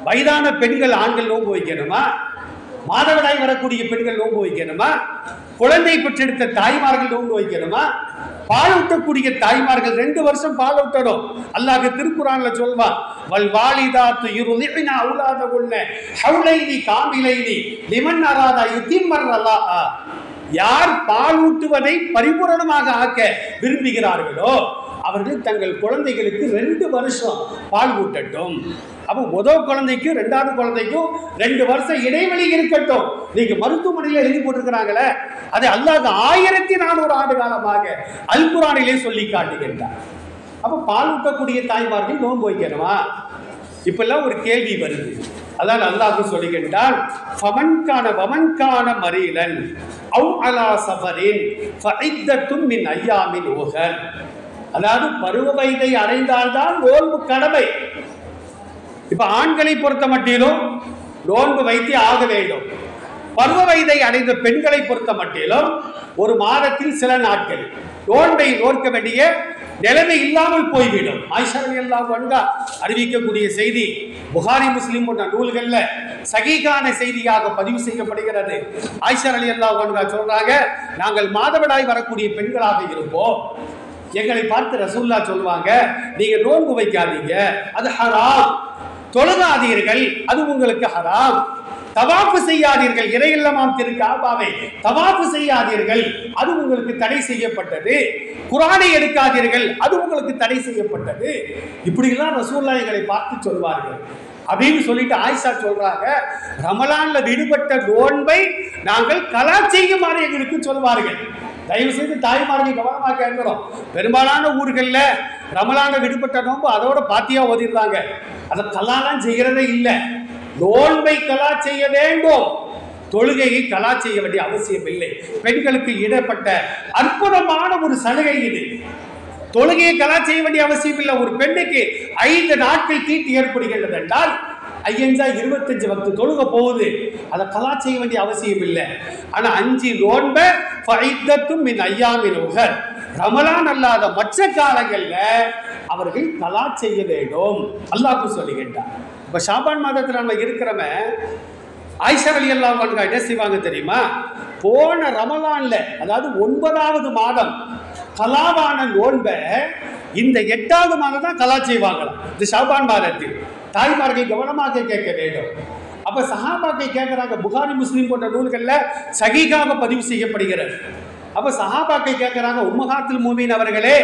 வயதான பெண்கள் ஆண்கள் நோன்பு வைக்கணுமா? மாதவிடாய் வரக்கூடிய பெண்கள் நோன்பு வைக்கணுமா? குழந்தை பெற்றெடுத்த தாய்மார்கள் நோன்பு வைக்கணுமா? பால் ஊட்டக்கூடிய தாய்மார்கள் 2 வருஷம் பால் ஊட்டணும். அல்லாஹ் திருக்குர்ஆன்ல சொல்வான், வல் வாலிதாத்து யுர்திஇன அவுலாதகுன்ன ஹவுலைனி காமிலைனி லிமன் அராதா யுதிம்மர் ரலாஅ, யார் பால் ஊட்டுவதை பரிபூரணமாக ஆக்க விரும்புகிறார்களோ அவர்கள் தங்கள் குழந்தைகளுக்கு 2 வருஷம் பால் ஊட்டட்டும். அப்போ முதல் குழந்தைக்கும் 2வது குழந்தைக்கும் 2 வருஷம் இடைவெளி இருக்கட்டும். நீங்க மருத்துவமனையில் எழுதி போட்டிருக்கிறாங்களே, அதை அல்லாஹ் 1400 ஆண்டு காலமாக அல் குர்ஆனிலே சொல்லி காட்டுகின்றார். அப்போ பால் ஊட்டக்கூடிய தாய்மார்கள் நோன்பு வைக்கணுமா? இப்பெல்லாம் ஒரு கேள்வி வருது. அதான் அல்லாஹ் சொல்லுகின்றான், வமன்கான மரீலன் அவ் அலா சஃபரின் ஃபஇத்தத்தும் மின் அய்யாமின் உஹர். அதாவது பருவ வயதை அடைந்தால்தான் நோன்பு கடமை. இப்ப ஆண்களை பொறுத்த மட்டிலும் நோன்பு வைத்தே ஆக வேண்டும். பருவ வயதை அடைந்த பெண்களை பொறுத்த மட்டிலும் ஒரு மாதத்தில் சில நாட்கள் நோன்பை நோக்க வேண்டிய நிலைமை இல்லாமல் போய்விடும். ஆயிஷா ரலியல்லாஹு அன்ஹா அறிவிக்கக்கூடிய செய்தி புகாரி முஸ்லிம் போன்ற நூல்கள்ல சஹீஹான செய்தியாக பதிவு செய்யப்படுகிறது. ஆயிஷா ரலியல்லாஹு அன்ஹா சொல்றாங்க, நாங்கள் மாதவிடாய் வரக்கூடிய பெண்களாக இருப்போம். எங்களை பார்த்து ரசூலுல்லாஹ் சொல்லுவாங்க, நீங்க நோன்பு வைக்காதீங்க, அது ஹராம். தொழுகாதீர்கள், அது உங்களுக்கு ஹராம். தவாஃபு செய்யாதீர்கள், இறையில்லமாம் திரு காபாவை தவாஃபு செய்யாதீர்கள், அது உங்களுக்கு தடை செய்யப்பட்டது. குர்ஆனை எடுக்காதீர்கள், அது உங்களுக்கு தடை செய்யப்பட்டது. இப்படிலாம் ரசூலுல்லாஹ் எங்களை பார்த்து சொல்வார்கள் அப்படின்னு சொல்லிட்டு ஆயிஷா சொல்றாங்க, ரமலான்ல விடுபட்ட நோன்பை நாங்கள் கலா செய்யுமாறு எங்களுக்கு சொல்வார்கள். தயவு செய்து தாய்மார்கள் கவனமாக கேட்கிறோம். பெரும்பாலான ஊர்களில் ரமலான விடுபட்ட நோன்பு அதோட பாத்தியா ஓதிடுறாங்க. அதை கலாலாம் செய்கிறதே இல்லை. நோன்பை கலா செய்ய வேண்டும், தொழுகையை கலா செய்ய வேண்டிய அவசியம் இல்லை. பெண்களுக்கு இடப்பட்ட அற்புதமான ஒரு சலுகை இது. தொழுகையை கலா செய்ய வேண்டிய அவசியம் இல்லை. ஒரு பெண்ணுக்கு 5 நாட்கள் தீட்டு ஏற்படுகிறது என்றால் 25 வக்து தொழுக போகுது, அதை கலா செய்ய வேண்டிய அவசியம் இல்லை. ஆனா 5 நோன்பை ஃபஇத்தத்தும் மின் அய்யாமின் உஹர், ரமலான் அல்லாத மற்ற காலங்கள்ல அவர்கள் கலா செய்ய வேண்டும் அல்லாஹ் சொல்லுகின்றார். இப்ப ஷாபான் மாதத்தில் நம்ம இருக்கிறவன் ஆயிஷா ரலியல்லாஹு அன்ஹா என்ன செய்வாங்க தெரியுமா? போன ரமலான்ல, அதாவது 9வது மாதம் கலாவான நோன்பை இந்த 8வது மாதம் தான் கலா செய்வாங்களாம். இந்த ஷாபான் மாதத்தில் தாய்மார்கள் கவனமாக கேட்க வேண்டும். அப்ப சஹாபாக்கள் கேட்கிறாங்க, புகாரி முஸ்லிம் போன்ற நூல்கள்ல சஹீஹாக பதிவு செய்யப்படுகிறது. அப்ப சஹாபாக்கள் கேட்கிறாங்க, உம்மஹாத்துல் மூமின் அவர்களே,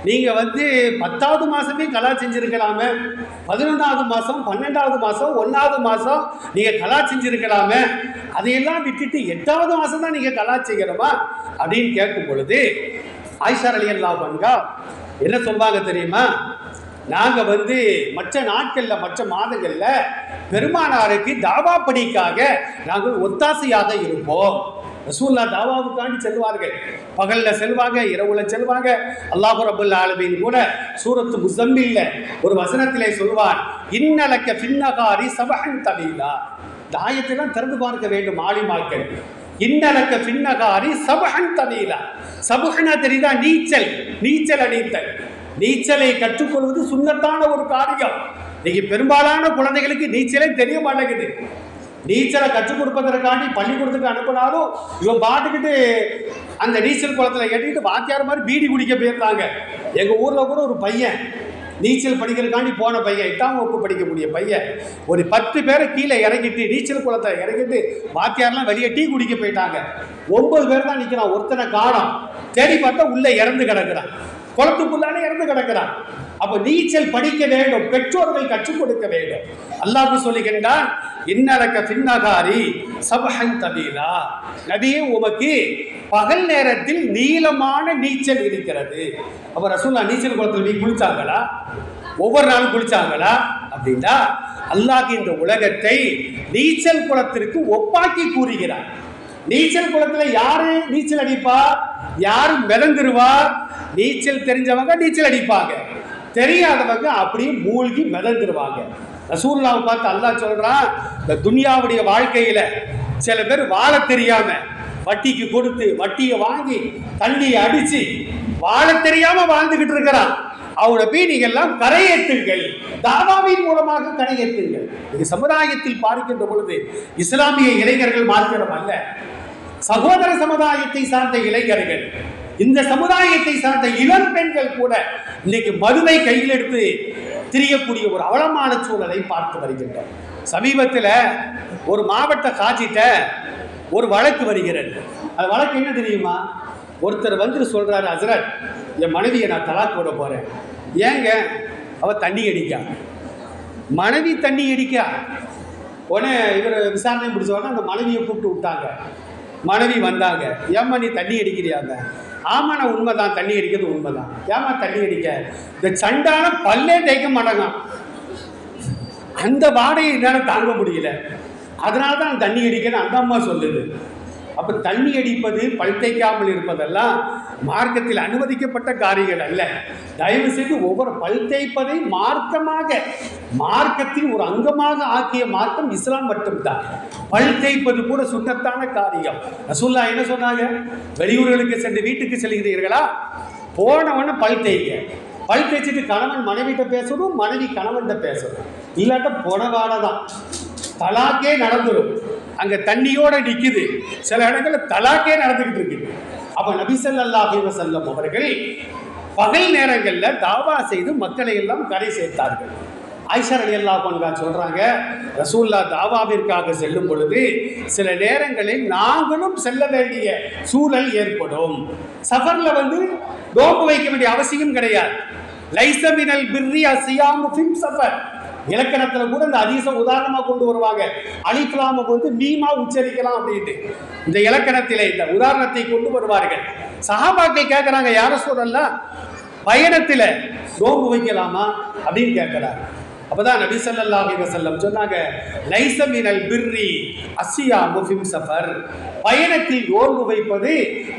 நீங்க 10வது மாசமே கலா செஞ்சிருக்கலாமே, 11வது மாசம், 12வது மாசம், 1வது மாசம் நீங்க கலா செஞ்சிருக்கலாமே, அதையெல்லாம் விட்டுட்டு 8வது மாசம் தான் நீங்க கலா செய்யணுமா அப்படின்னு கேட்கும் பொழுது ஆயிஷா ரலியல்லாஹு அன்ஹா என்ன சொல்வாங்க தெரியுமா? நாங்க மற்ற நாட்கள்ல, மற்ற மாதங்கள்ல பெருமானாருக்கு தாவா பணிக்காக நாங்கள் ஒத்தாசையாக இருப்போம். ரசூலுல்லாஹ் தாவாவுக்காண்டி செல்வார்கள். பகல்ல செல்வாங்க, இரவுல செல்வாங்க. அல்லாஹ் ரப்பல் ஆலமீன் கூட சூரத்து முஸம்மில்ல ஒரு வசனத்திலே சொல்வார், இன்னலக ஃபின்னகாரி சபஹன் தபீலா. இந்த ஆயத்தெல்லாம் திறந்து பார்க்க வேண்டும் ஆலிமாக்கள். இன்னலக ஃபின்னகாரி சபஹன் தபீலா. சபஹனா தெரியுதா? நீச்சல் அடித்தல். நீச்சலை கற்றுக்கொள்வது சுன்னத்தான ஒரு காரியம். இன்னைக்கு பெரும்பாலான குழந்தைகளுக்கு நீச்சலே தெரிய மாட்டேங்குது. நீச்சலை கற்றுக் கொடுப்பதற்காண்டி பள்ளிக்கூடத்துக்கு அனுப்பினாலும் இவன் பாட்டுக்கிட்டு அந்த நீச்சல் குளத்தில் ஏற்றிட்டு வாத்தியார் மாதிரி பீடி குடிக்க போயிருந்தாங்க. எங்கள் ஊரில் கூட ஒரு பையன் நீச்சல் படிக்கிறதுக்காண்டி போன பையன், 8ஆம் வகுப்பு படிக்கக்கூடிய பையன், ஒரு 10 பேரை கீழே இறங்கிட்டு நீச்சல் குளத்தை இறங்கிட்டு வாத்தியார்லாம் வெளியே டீ குடிக்க போயிட்டாங்க. 9 பேர் தான் நிற்கிறான், ஒருத்தனை காணோம். தேடி பார்த்தா உள்ளே இறந்து கிடக்கிறான், குளத்துக்குள்ளாலே இறந்து கிடக்கிறான். அப்ப நீச்சல் படிக்க வேண்டும், பெற்றோர்கள் கற்றுக் கொடுக்க வேண்டும். அல்லாஹ் சொல்லுகின்றான், இன்னலக ஃபின்னகாரி சபஹன் தபீலா. நபியே, உமக்கு பகல் நேரத்தில் நீளமான நீச்சல் இருக்கிறது. அப்ப ரசூலுல்லாஹ் நீச்சல் குளத்தில் போய் குளிச்சாங்களா? ஒவ்வொரு நாளும் குளிச்சாங்களா? அப்படின்னா அல்லாஹ் இந்த உலகத்தை நீச்சல் குளத்திற்கு ஒப்பாக்கி கூறுகிறார். நீச்சல் குளத்துல யாரு நீச்சல் அடிப்பா, யாரு மிதந்துருவா? நீச்சல் தெரிஞ்சவங்க நீச்சல் அடிப்பாங்க, தெரியாதவங்க அப்படியே மூழ்கி மிதந்துருவாங்க. ரசூலுல்லாஹ் பார்த்து அல்லாஹ் சொல்றான், இந்த துன்யாவுடைய வாழ்க்கையில சில பேர் வாழ தெரியாம வட்டிக்கு கொடுத்து வட்டியை வாங்கி தண்ணியை அடிச்சு வாழ தெரியாம வாழ்ந்துகிட்டு இருக்கிறான். அவனை போய் நீங்க எல்லாம் கரையேற்றுங்கள், தாவாவின் மூலமாக கரையேற்றுங்கள். இது சமுதாயத்தில் பார்க்கின்ற பொழுது இஸ்லாமிய இளைஞர்கள் மாத்திரம் அல்ல, சகோதர சமுதாயத்தை சார்ந்த இளைஞர்கள், இந்த சமுதாயத்தை சார்ந்த இளம் பெண்கள் கூட இன்னைக்கு மதுவை கையில் எடுத்து திரியக்கூடிய ஒரு அவலமான சூழலை பார்த்து வருகின்றனர். சமீபத்தில் ஒரு மாவட்ட காட்சிட்ட ஒரு வழக்கு வருகிறது. அந்த வழக்கு என்ன தெரியுமா? ஒருத்தர் வந்து சொல்றாரு, ஹஸ்ரத், என் மனைவியை நான் தலாக் போட போறேன். ஏங்க? அவ தண்ணி அடிக்கா. மனைவி தண்ணி அடிக்கா. உடனே இவர் விசாரணை முடிச்சோடனே அந்த மனைவியை கூப்பிட்டு விட்டாங்க. மனைவி வந்தாங்க, ஏம்மா நீ தண்ணி அடிக்கிறியாங்க? ஆமா, நான் உண்மைதான், தண்ணி அடிக்கிறது உண்மைதான். ஏமா தண்ணி அடிக்க? இந்த சண்டான பல்லே தேய்க்க மாட்டாங்க, அந்த வாடையை என்னால் தாங்க முடியல, அதனால தான் தண்ணி அடிக்கன்னு அந்த அம்மா சொல்லுது. அப்போ தண்ணி அடிப்பது, பல் தேய்க்காமல் இருப்பதெல்லாம் மார்க்கத்தில் அனுமதிக்கப்பட்ட காரியங்கள் அல்ல. தயவு செய்து ஒவ்வொரு பல் தேய்ப்பதை மார்க்கமாக, மார்க்கத்தில் ஒரு அங்கமாக ஆக்கிய மார்க்கம் இஸ்லாம் மட்டும்தான். பல் தேய்ப்பது கூட சுத்தத்தான காரியம். ரசூலுல்லாஹ் என்ன சொன்னாங்க? வெளியூர்களுக்கு சென்று வீட்டுக்கு செல்கிறீர்களா, போனவொன்னு பல் தேய்க்க. பல் தேய்ச்சிட்டு கணவன் மனைவிட்ட பேசணும், மனைவி கணவன்கிட்ட பேசணும். இல்லாட்ட போனவாட தான் தலாக்கே நடந்துடும். அங்கே தண்ணியோட நிற்குது, சில இடங்களில் தலாக்கே நடந்துக்கிட்டு இருக்குது. அப்போ நபி ஸல்லல்லாஹு அலைஹி வஸல்லம் அவர்கள் பகல் நேரங்களில் தாவா செய்து மக்களை எல்லாம் கரை சேர்த்தார்கள். ஆயிஷா ரலியல்லாஹு அன்ஹா சொல்றாங்க, ரசூலுல்லாஹ் தாவாவிற்காக செல்லும் பொழுது சில நேரங்களில் நாங்களும் செல்ல வேண்டிய சூழல் ஏற்படும். சஃபர்ல வந்து நோன்பு வைக்க வேண்டிய அவசியம் கிடையாது. லைஸ மினல் பிர்ரி அஸ்ஸியாமு ஃபில் சஃபர். இலக்கணத்தில் கூட இந்த ஹதீஸை உதாரணமாக கொண்டு வருவாங்க. அலிஃப்லாம வந்து மீமா உச்சரிக்கலாம் அப்படின்ட்டு இந்த இலக்கணத்திலே இந்த உதாரணத்தை கொண்டு வருவார்கள். சஹாபாக்கள் கேட்குறாங்க, யார சொல்லலாம், பயணத்தில் நோன்பு வைக்கலாமா அப்படின்னு கேட்குறாங்க. அப்போதான் நபி ஸல்லல்லாஹு அலைஹி வஸல்லம் சொன்னாங்க, லைஸ மினல் பிர்ரி அஸ்ஸியாமு ஃபில் சஃபர். பயணத்தில் நோன்பு வைப்பது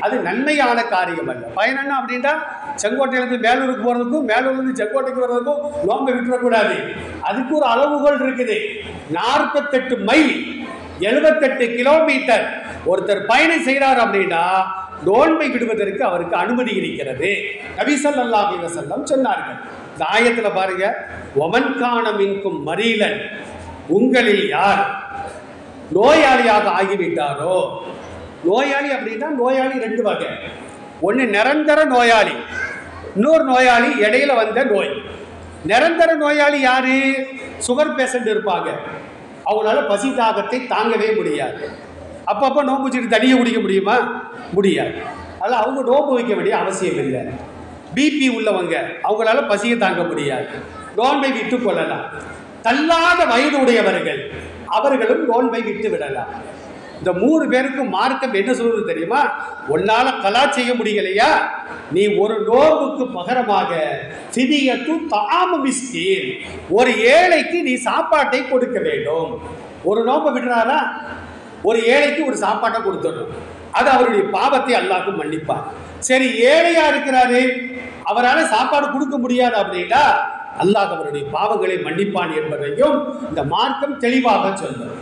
அது நன்மையான காரியம் அல்ல. பயணம்னா அப்படின்ட்டா செங்கோட்டையிலேருந்து மேலூருக்கு போகிறதுக்கும் மேலூர்லேருந்து செங்கோட்டைக்கு வர்றதுக்கும் நோன்பை விட்டுறக்கூடாது. அதுக்கு ஒரு அளவுகோல் இருக்குது. 48 மைல் 78 கிலோமீட்டர் ஒருத்தர் பயணம் செய்கிறார் அப்படின்னா நோன்பை விடுவதற்கு அவருக்கு அனுமதி இருக்கிறது. நபி ஸல்லல்லாஹு அலைஹி வஸல்லம் சொன்னார்கள். இந்த ஆயத்தில் பாருங்க, ஒமன் கான மின்கும் மரீலன், உங்களில் யார் நோயாளியாக ஆகிவிட்டாரோ. நோயாளி அப்படின்னா நோயாளி ரெண்டு வகை. ஒன்று நிரந்தர நோயாளி, இன்னொரு நோயாளி இடையில வந்த நோய். நிரந்தர நோயாளி யாரு? சுகர் பேஷண்ட் இருப்பாங்க, அவங்களால பசி தாகத்தை தாங்கவே முடியாது. அப்பப்போ நோன்பு வச்சுட்டு தண்ணியை குடிக்க முடியுமா? முடியாது. அதில் அவங்க நோன்பு வைக்க வேண்டிய அவசியம் இல்லை. பிபி உள்ளவங்க, அவங்களால பசியை தாங்க முடியாது, நோன்பை விட்டு கொள்ளலாம். தள்ளாத வயது உடையவர்கள், அவர்களும் நோன்பை விட்டு விடலாம். இந்த 3 பேருக்கும் மார்க்கம் என்ன சொல்றது தெரியுமா? உன்னால கலா செய்ய முடியலையா, நீ ஒரு நோம்புக்கு பகரமாக ஃபிதியத்து தஆமு மிஸ்கீன், ஒரு ஏழைக்கு நீ சாப்பாட்டை கொடுக்க வேண்டும். ஒரு நோம்பை விடுறாரா, ஒரு ஏழைக்கு ஒரு சாப்பாட்டை கொடுத்துடணும். அது அவருடைய பாவத்தை அல்லாஹ்க்கு மன்னிப்பார். சரி, ஏழையா இருக்கிறாரு, அவரால் சாப்பாடு கொடுக்க முடியாது அப்படின்னா அல்லாஹ் அவருடைய பாவங்களை மன்னிப்பான் என்பதையும் இந்த மார்க்கம் தெளிவாக சொல்லும்.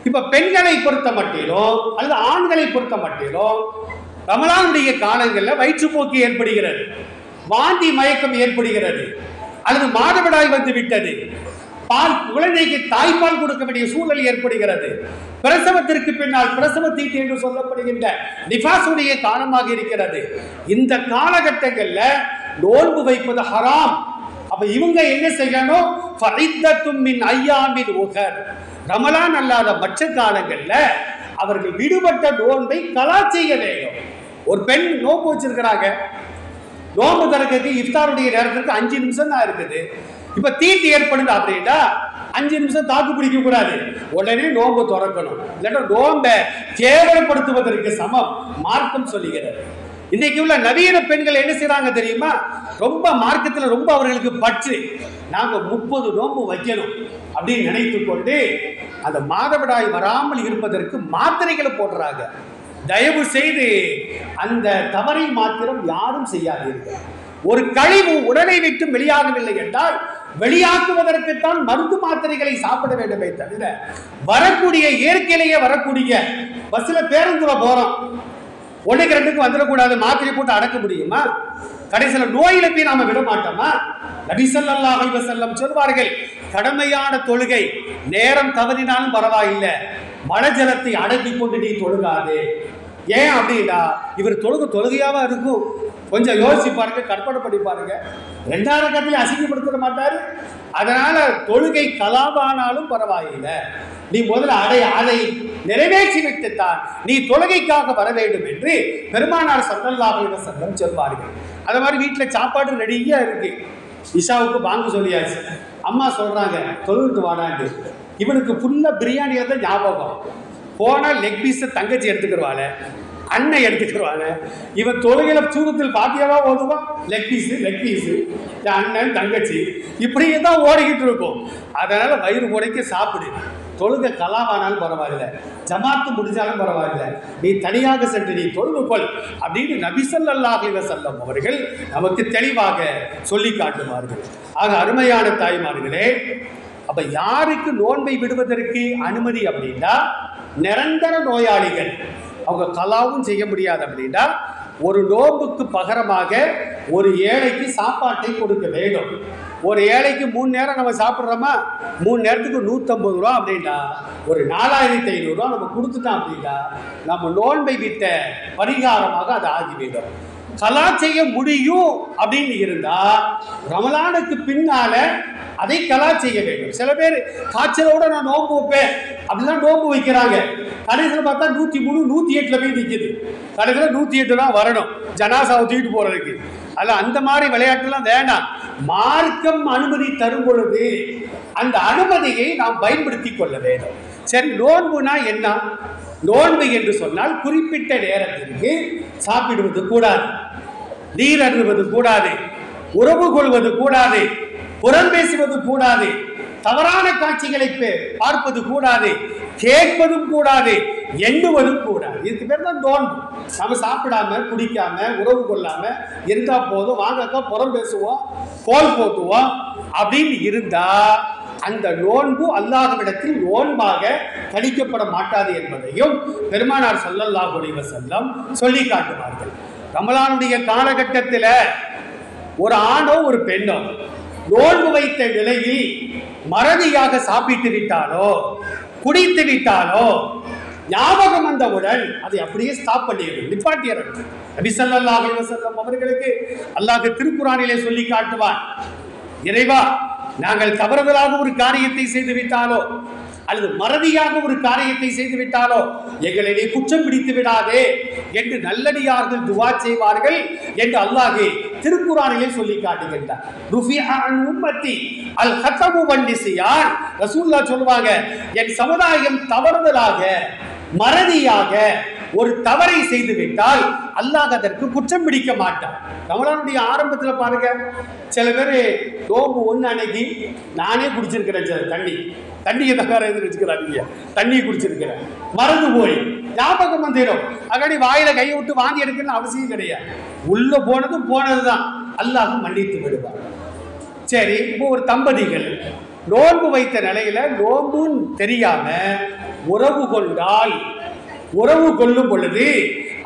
இப்ப பெண்களை பொறுத்த மட்டிலும் அல்லது ஆண்களை பொறுத்த மட்டிலும் ரமலானுடைய காலங்களில் வயிற்றுப்போக்கு ஏற்படுகிறது, வாந்தி மயக்கம் ஏற்படுகிறது, அல்லது மாதவிடாய் வந்து விட்டது, பால் குழந்தைக்கு தாய்ப்பால் கொடுக்க வேண்டிய சூழல் ஏற்படுகிறது, பிரசவத்திற்கு பின்னால் பிரசவ தீட்டு என்று சொல்லப்படுகின்ற நிஃபாசுடைய காலமாக இருக்கிறது. இந்த காலகட்டங்களில் நோன்பு வைப்பது ஹராம். அப்ப இவங்க என்ன செய்யணும்? ஃபஇத்தத்தும் மின் ஐயாமின் உகர், ரமலான் அல்லாத மற்ற காலங்கள்ல அவர்கள் விடுபட்ட நோன்பை கலா செய்ய வேண்டும். ஒரு பெண் நோன்பு வச்சிருக்கிறாங்க, நோன்பு திறக்கிறதுக்கு இஃப்தாருடைய நேரத்திற்கு 5 நிமிஷம் தான் இருக்குது. இப்ப தீட்டு ஏற்படுது அப்படின்னா 5 நிமிஷம் தாக்கு பிடிக்க கூடாது, உடனே நோன்பு திறக்கணும். இல்லாட்டா நோன்பை கேவலப்படுத்துவதற்கு சமம் மார்க்கம் சொல்லுகிறது. இன்னைக்கு உள்ள நவீன பெண்கள் என்ன செய்யறாங்க தெரியுமா? ரொம்ப மார்க்கத்தில் ரொம்ப அவர்களுக்கு பற்று, நாங்க 30 நோன்பு வைக்கணும் அப்படின்னு நினைத்து கொண்டு அந்த மாதவிடாய் வராமல் இருப்பதற்கு மாத்திரைகளை போடுறாங்க. தயவு செய்து அந்த தவறை மாத்திரம் யாரும் செய்யாதீர்கள். ஒரு கழிவு உடலை விட்டு வெளியாகவில்லை என்றால் வெளியாக்குவதற்குத்தான் மருந்து மாத்திரைகளை சாப்பிட வேண்டுமே தவிர, வரக்கூடிய இயற்கையிலேயே வரக்கூடிய பஸ்ல பேருந்துல போறோம், ஒன்றுக்கு ரெண்டுக்கு வந்துடக்கூடாது, மாத்திரை போட்டு அடக்க முடியுமா? கடைசியில் நோயில போய் நாம விட மாட்டோமா? நபி ஸல்லல்லாஹு அலைஹி வஸல்லம் சொல்வார்கள், கடமையான தொழுகை நேரம் தவறினாலும் பரவாயில்லை, மழை ஜலத்தை அடக்கி கொண்டு நீ தொழுகாதே. ஏன் அப்படின்னா, இவர் தொழுகையாவா இருக்கும்? கொஞ்சம் யோசிச்சு பாருங்க, கற்பனை பண்ணி பாருங்க. 2 ரகத்திலே அசிங்கப்படுத்த மாட்டாரு. அதனால தொழுகை கலாபானாலும் பரவாயில்லை, நீ முதல்ல அதை நிறைவேற்றி விட்டுத்தான் நீ தொழுகைக்காக வர வேண்டும் என்று பெருமானார் ஸல்லல்லாஹு அலைஹி வஸல்லம் சொல்வார்கள். அது மாதிரி வீட்டில் சாப்பாடு ரெடியா இருக்கு, இஷாவுக்கு பாங்கு சொல்லியாச்சு, அம்மா சொல்றாங்க தொழுவிட்டு வாடாண்டு. இவனுக்கு ஃபுல்லா பிரியாணியை தான் ஞாபகம். போனால் லெக் பீஸை தங்கச்சி எடுத்துக்கிறவாள், அண்ணன் எடுத்துக்கிறவாங்க. இவன் தொழுகையில சூரத்தில் பாத்தியாவா ஓதுவான், லெக் பீஸு அண்ணன் தங்கச்சி இப்படியே தான் ஓடிக்கிட்டு இருக்கும். அதனால வயிறு உடைக்க சாப்பிடு, தொழுகை கலாவானாலும் பரவாயில்ல, ஜமாத்து முடிஞ்சாலும் பரவாயில்ல, நீ தனியாக சென்று நீ தொழுது கொள் அப்படின்னு நபி ஸல்லல்லாஹு அலைஹி வஸல்லம் அவர்கள் நமக்கு தெளிவாக சொல்லி காட்டுவார்கள். ஆக அருமையான தாய்மார்களே, அப்ப யாருக்கு நோன்பை விடுவதற்கு அனுமதி அப்படின்னா, நிரந்தர நோயாளிகள், அவங்க கலாவும் செய்ய முடியாது அப்படின்னா, ஒரு நோன்புக்கு பகரமாக ஒரு ஏழைக்கு சாப்பாட்டை கொடுக்க வேண்டும். ஒரு ஏழைக்கு 3 நேரம் நம்ம சாப்பிட்றோமா, 3 நேரத்துக்கு 150 ரூபா அப்படின்னா ஒரு 4500 ரூபா நம்ம கொடுத்துட்டோம் அப்படின்னா நம்ம நோன்பை விட்ட பரிகாரமாக அது ஆகிவிடும். கலா செய்ய முடியும் அப்படின்னு இருந்தா ரமலானுக்கு பின்னால அதை கலா செய்ய வேண்டும். சில பேர் காய்ச்சலோட நான் நோன்பு வைப்பேன் அப்படிலாம் நோன்பு வைக்கிறாங்க. கடைசியில் பார்த்தா 103 108 போய் நிற்கிது. கடைசியில் 108 தான் வரணும் ஜனாசாவை தூக்கிட்டு போறதுக்கு. அல்ல, அந்த மாதிரி விளையாட்டுலாம் வேண்டாம். மார்க்கம் அனுமதி தரும் பொழுது அந்த அனுமதியை நாம் பயன்படுத்தி கொள்ள வேண்டும். சரி, நோன்புனா என்ன? நோன்பு என்று சொன்னால் குறிப்பிட்ட நேரத்திற்கு சாப்பிடுவது கூடாது, நீர் அருந்துவது கூடாது, உறவு கொள்வது கூடாது, புறம் பேசுவது கூடாது, தவறான காட்சிகளை பார்ப்பது கூடாது, கேட்பதும் கூடாது, எண்ணுவதும் கூடாது. இதுக்கு பேர் தான் நோன்பு. நம்ம சாப்பிடாம குடிக்காம உறவு கொள்ளாம இருந்தா போதும், வாங்கக்கா புறம் பேசுவோம், கோல் போட்டுவோம் அப்படின்னு இருந்தா அந்த நோன்பு அல்லாஹ்விடத்தில் நோன்பாக கணிக்கப்பட மாட்டாது என்பதையும் பெருமானார் ஸல்லல்லாஹு அலைஹி வஸல்லம் சொல்லி காட்டுவார்கள். ரமலானுடைய காலகட்டத்தில் ஒரு ஆணோ ஒரு பெண்ணோ நோன்பு வைத்த நிலையில் மறதியாக சாப்பிட்டு விட்டாலோ குடித்து விட்டாலோ ஞாபகம் வந்தவுடன் அதை அப்படியே ஸ்டாப் பண்ணிடணும், நிப்பாட்டிடணும். நபி ஸல்லல்லாஹு அலைஹி வஸல்லம் அவர்களுக்கு அல்லாஹ் திருக்குர்ஆனிலே சொல்லி காட்டுவான், இறைவா, நாங்கள் தவறுதலாக ஒரு காரியத்தை செய்து விட்டாலோ அல்லது மறதியாக ஒரு காரியத்தை செய்து விட்டாலோ எங்களை நீ குற்றம் பிடித்து விடாதே என்று நல்லடியார்கள் துவா செய்வார்கள் என்று அல்லாஹ் திருக்குர்ஆனிலே சொல்லி காட்டுகின்றார். ருஃபிஅ அன் உம்மத்தி அல் ஹதமு வன் நிஸ்யான். ரசூலுல்லாஹ் சொல்வாங்க, என் சமுதாயம் தவறுதலாக மறதியாக ஒரு தவறை செய்து விட்டால் அல்லாஹ் அதற்கு குற்றம் பிடிக்க மாட்டான். ரமலானுடைய ஆரம்பத்தில் பாருங்க, சில பேர் நோம்பு 1 அன்னைக்கு நானே குடிச்சிருக்கிறேன் தண்ணியை தகார வச்சுக்கிறாங்க, தண்ணியை குடிச்சிருக்கிறேன், மறந்து போய் ஞாபகம் வந்துடும். அகடி வாயில கையை விட்டு வாங்கி எடுக்கணும்னு அவசியம் கிடையாது. உள்ள போனதுதான் அல்லாஹ் மன்னித்து விடுவார். சரி, இப்போ ஒரு தம்பதிகள் நோன்பு வைத்த நிலையில நோன்புன்னு தெரியாம உறவு கொண்டால், உறவு கொள்ளும் பொழுது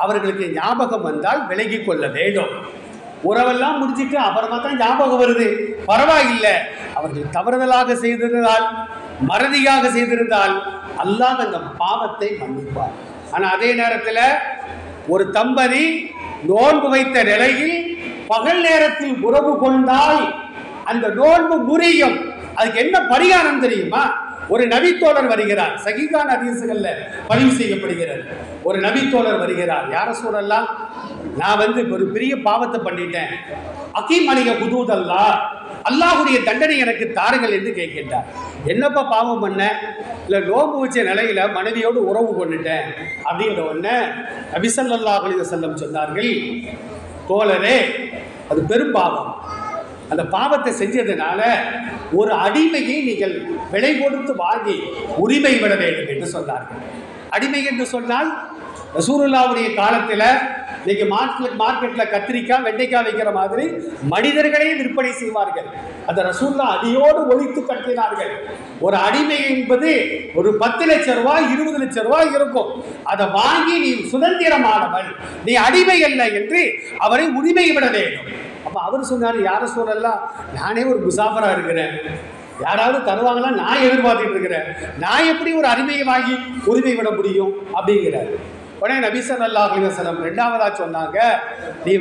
அவர்களுக்கு ஞாபகம் வந்தால் விலகி கொள்ள வேண்டும். உறவெல்லாம் முடிச்சுட்டு அப்புறமா தான் ஞாபகம் வருது, பரவாயில்லை. அவர்கள் தவறுதலாக செய்திருந்தால், மறதியாக செய்திருந்தால் அல்லாஹ் அந்த பாவத்தை மன்னிப்பார். ஆனால் அதே நேரத்தில் ஒரு தம்பதி நோன்பு வைத்த நிலையில் பகல் நேரத்தில் உறவு கொண்டால் அந்த நோன்பு முறியும். அதுக்கு என்ன பரிகாரம் தெரியுமா? ஒரு நபித்தோழர் வருகிறார், சஹீஹான ஹதீஸ்கள்ல பதிவு செய்யப்படுகிறது. ஒரு நபித்தோழர் வருகிறார், யார சூழல்லாம், நான் ஒரு பெரிய பாவத்தை பண்ணிட்டேன், அகீம் அலிக ஹுதூத் அல்லாஹ், அல்லாஹுடைய தண்டனை எனக்கு தாருங்கள் என்று கேட்கின்றார். என்னப்பா பாவம் பண்ண? இல்லை, நோன்பு வச்ச நிலையில மனைவியோடு உறவு கொண்டுட்டேன் அப்படின்ற உடனே நபி ஸல்லல்லாஹு அலைஹி வஸல்லம் சொன்னார்கள், தோழரே, அது பெரும் பாவம். அந்த பாவத்தை செஞ்சதுனால ஒரு அடிமையை நீங்கள் விலை கொடுத்து வாங்கி உரிமை விட வேண்டும் என்று சொன்னார்கள். அடிமை என்று சொன்னால் ரசூலுல்லாவுடைய காலத்தில் இன்னைக்கு மார்க்கெட்டில் கத்திரிக்காய் வெண்டைக்காய் வைக்கிற மாதிரி மனிதர்களே விற்பனை செய்வார்கள். அந்த ரசூலுல்லா அடியோடு ஒழித்து கட்டினார்கள். ஒரு அடிமை என்பது ஒரு 10 லட்சம் ரூபாய் 20 லட்சம் ரூபாய் இருக்கும். அதை வாங்கி நீ சுதந்திரமானவன், நீ அடிமை அல்ல என்று அவரை உரிமை விட வேண்டும். அப்போ அவர் சொன்னார், யார சொல்லலாம், நானே ஒரு முசாஃபரா இருக்கிறேன், யாராவது தருவாங்களா நான் எதிர்பார்த்துட்டு இருக்கிறேன், நான் எப்படி ஒரு அடிமையை வாங்கி உரிமை விட முடியும் அப்படிங்கிறார். உடனே நபி ஸல்லல்லாஹு அலைஹி வஸல்லம் 2வதா சொன்னாங்க, நீ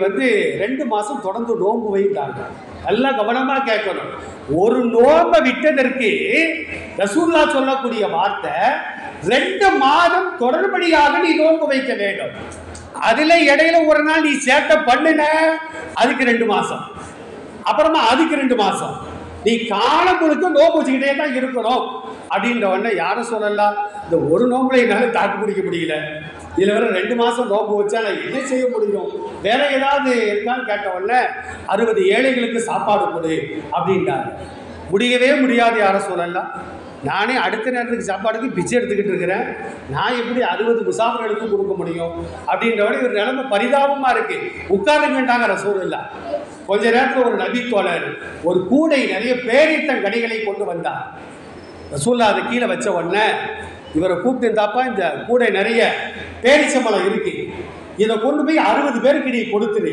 2 மாதம் தொடர்ந்து நோன்பு வைத்தாங்க. நல்லா கவனமா கேட்கணும். ஒரு நோன்பை விட்டதற்கு ரசூலுல்லாஹ் சொல்லக்கூடிய வார்த்தை 2 மாதம் தொடர்படியாக நீ நோன்பு வைக்க வேண்டும். அதுல இடையில ஒரு நாள் நீ சேட்டை பண்ணுன, அதுக்கு 2 மாசம், அப்புறமா அதுக்கு 2 மாசம், நீ காலம் முழுக்க நோன்பு வச்சுக்கிட்டே தான் இருக்கணும் அப்படின்ற உடனே யாரும் சொல்லலாம், இந்த ஒரு நோம்புல என்னால தாக்கு பிடிக்க முடியல, இதுல வேற 2 மாசம் நோன்பு வச்சா நான் என்ன செய்ய முடியும், வேற ஏதாவது இருக்கான்னு கேட்ட உடனே 60 ஏழைகளுக்கு சாப்பாடு கொடு அப்படின்றாங்க. முடியவே முடியாது யாரும் சொல்லலாம், நானே அடுத்த நேரத்துக்கு சாப்பாடுக்கு பிச்சை எடுத்துக்கிட்டு இருக்கிறேன், நான் எப்படி 60 முசாஃபிர்களுக்கு கொடுக்க முடியும் அப்படின்றவரை ஒரு நிலைமை பரிதாபமாக இருக்கு. உட்காருங்கட்டாங்க ரசூலுல்லாஹ். கொஞ்ச நேரத்தில் ஒரு நபி தோழர் ஒரு கூடை நிறைய பேரித்தங் கனிகளை கொண்டு வந்தார். ரசூலுல்லாஹ் அதை கீழே வச்ச உடனே இவரை கூப்பிட்டு இருந்தாப்பா, இந்த கூடை நிறைய பேரிச்சம்பழம் இருக்கு, இதை கொண்டு போய் 60 பேருக்கு நீ கொடுத்துரு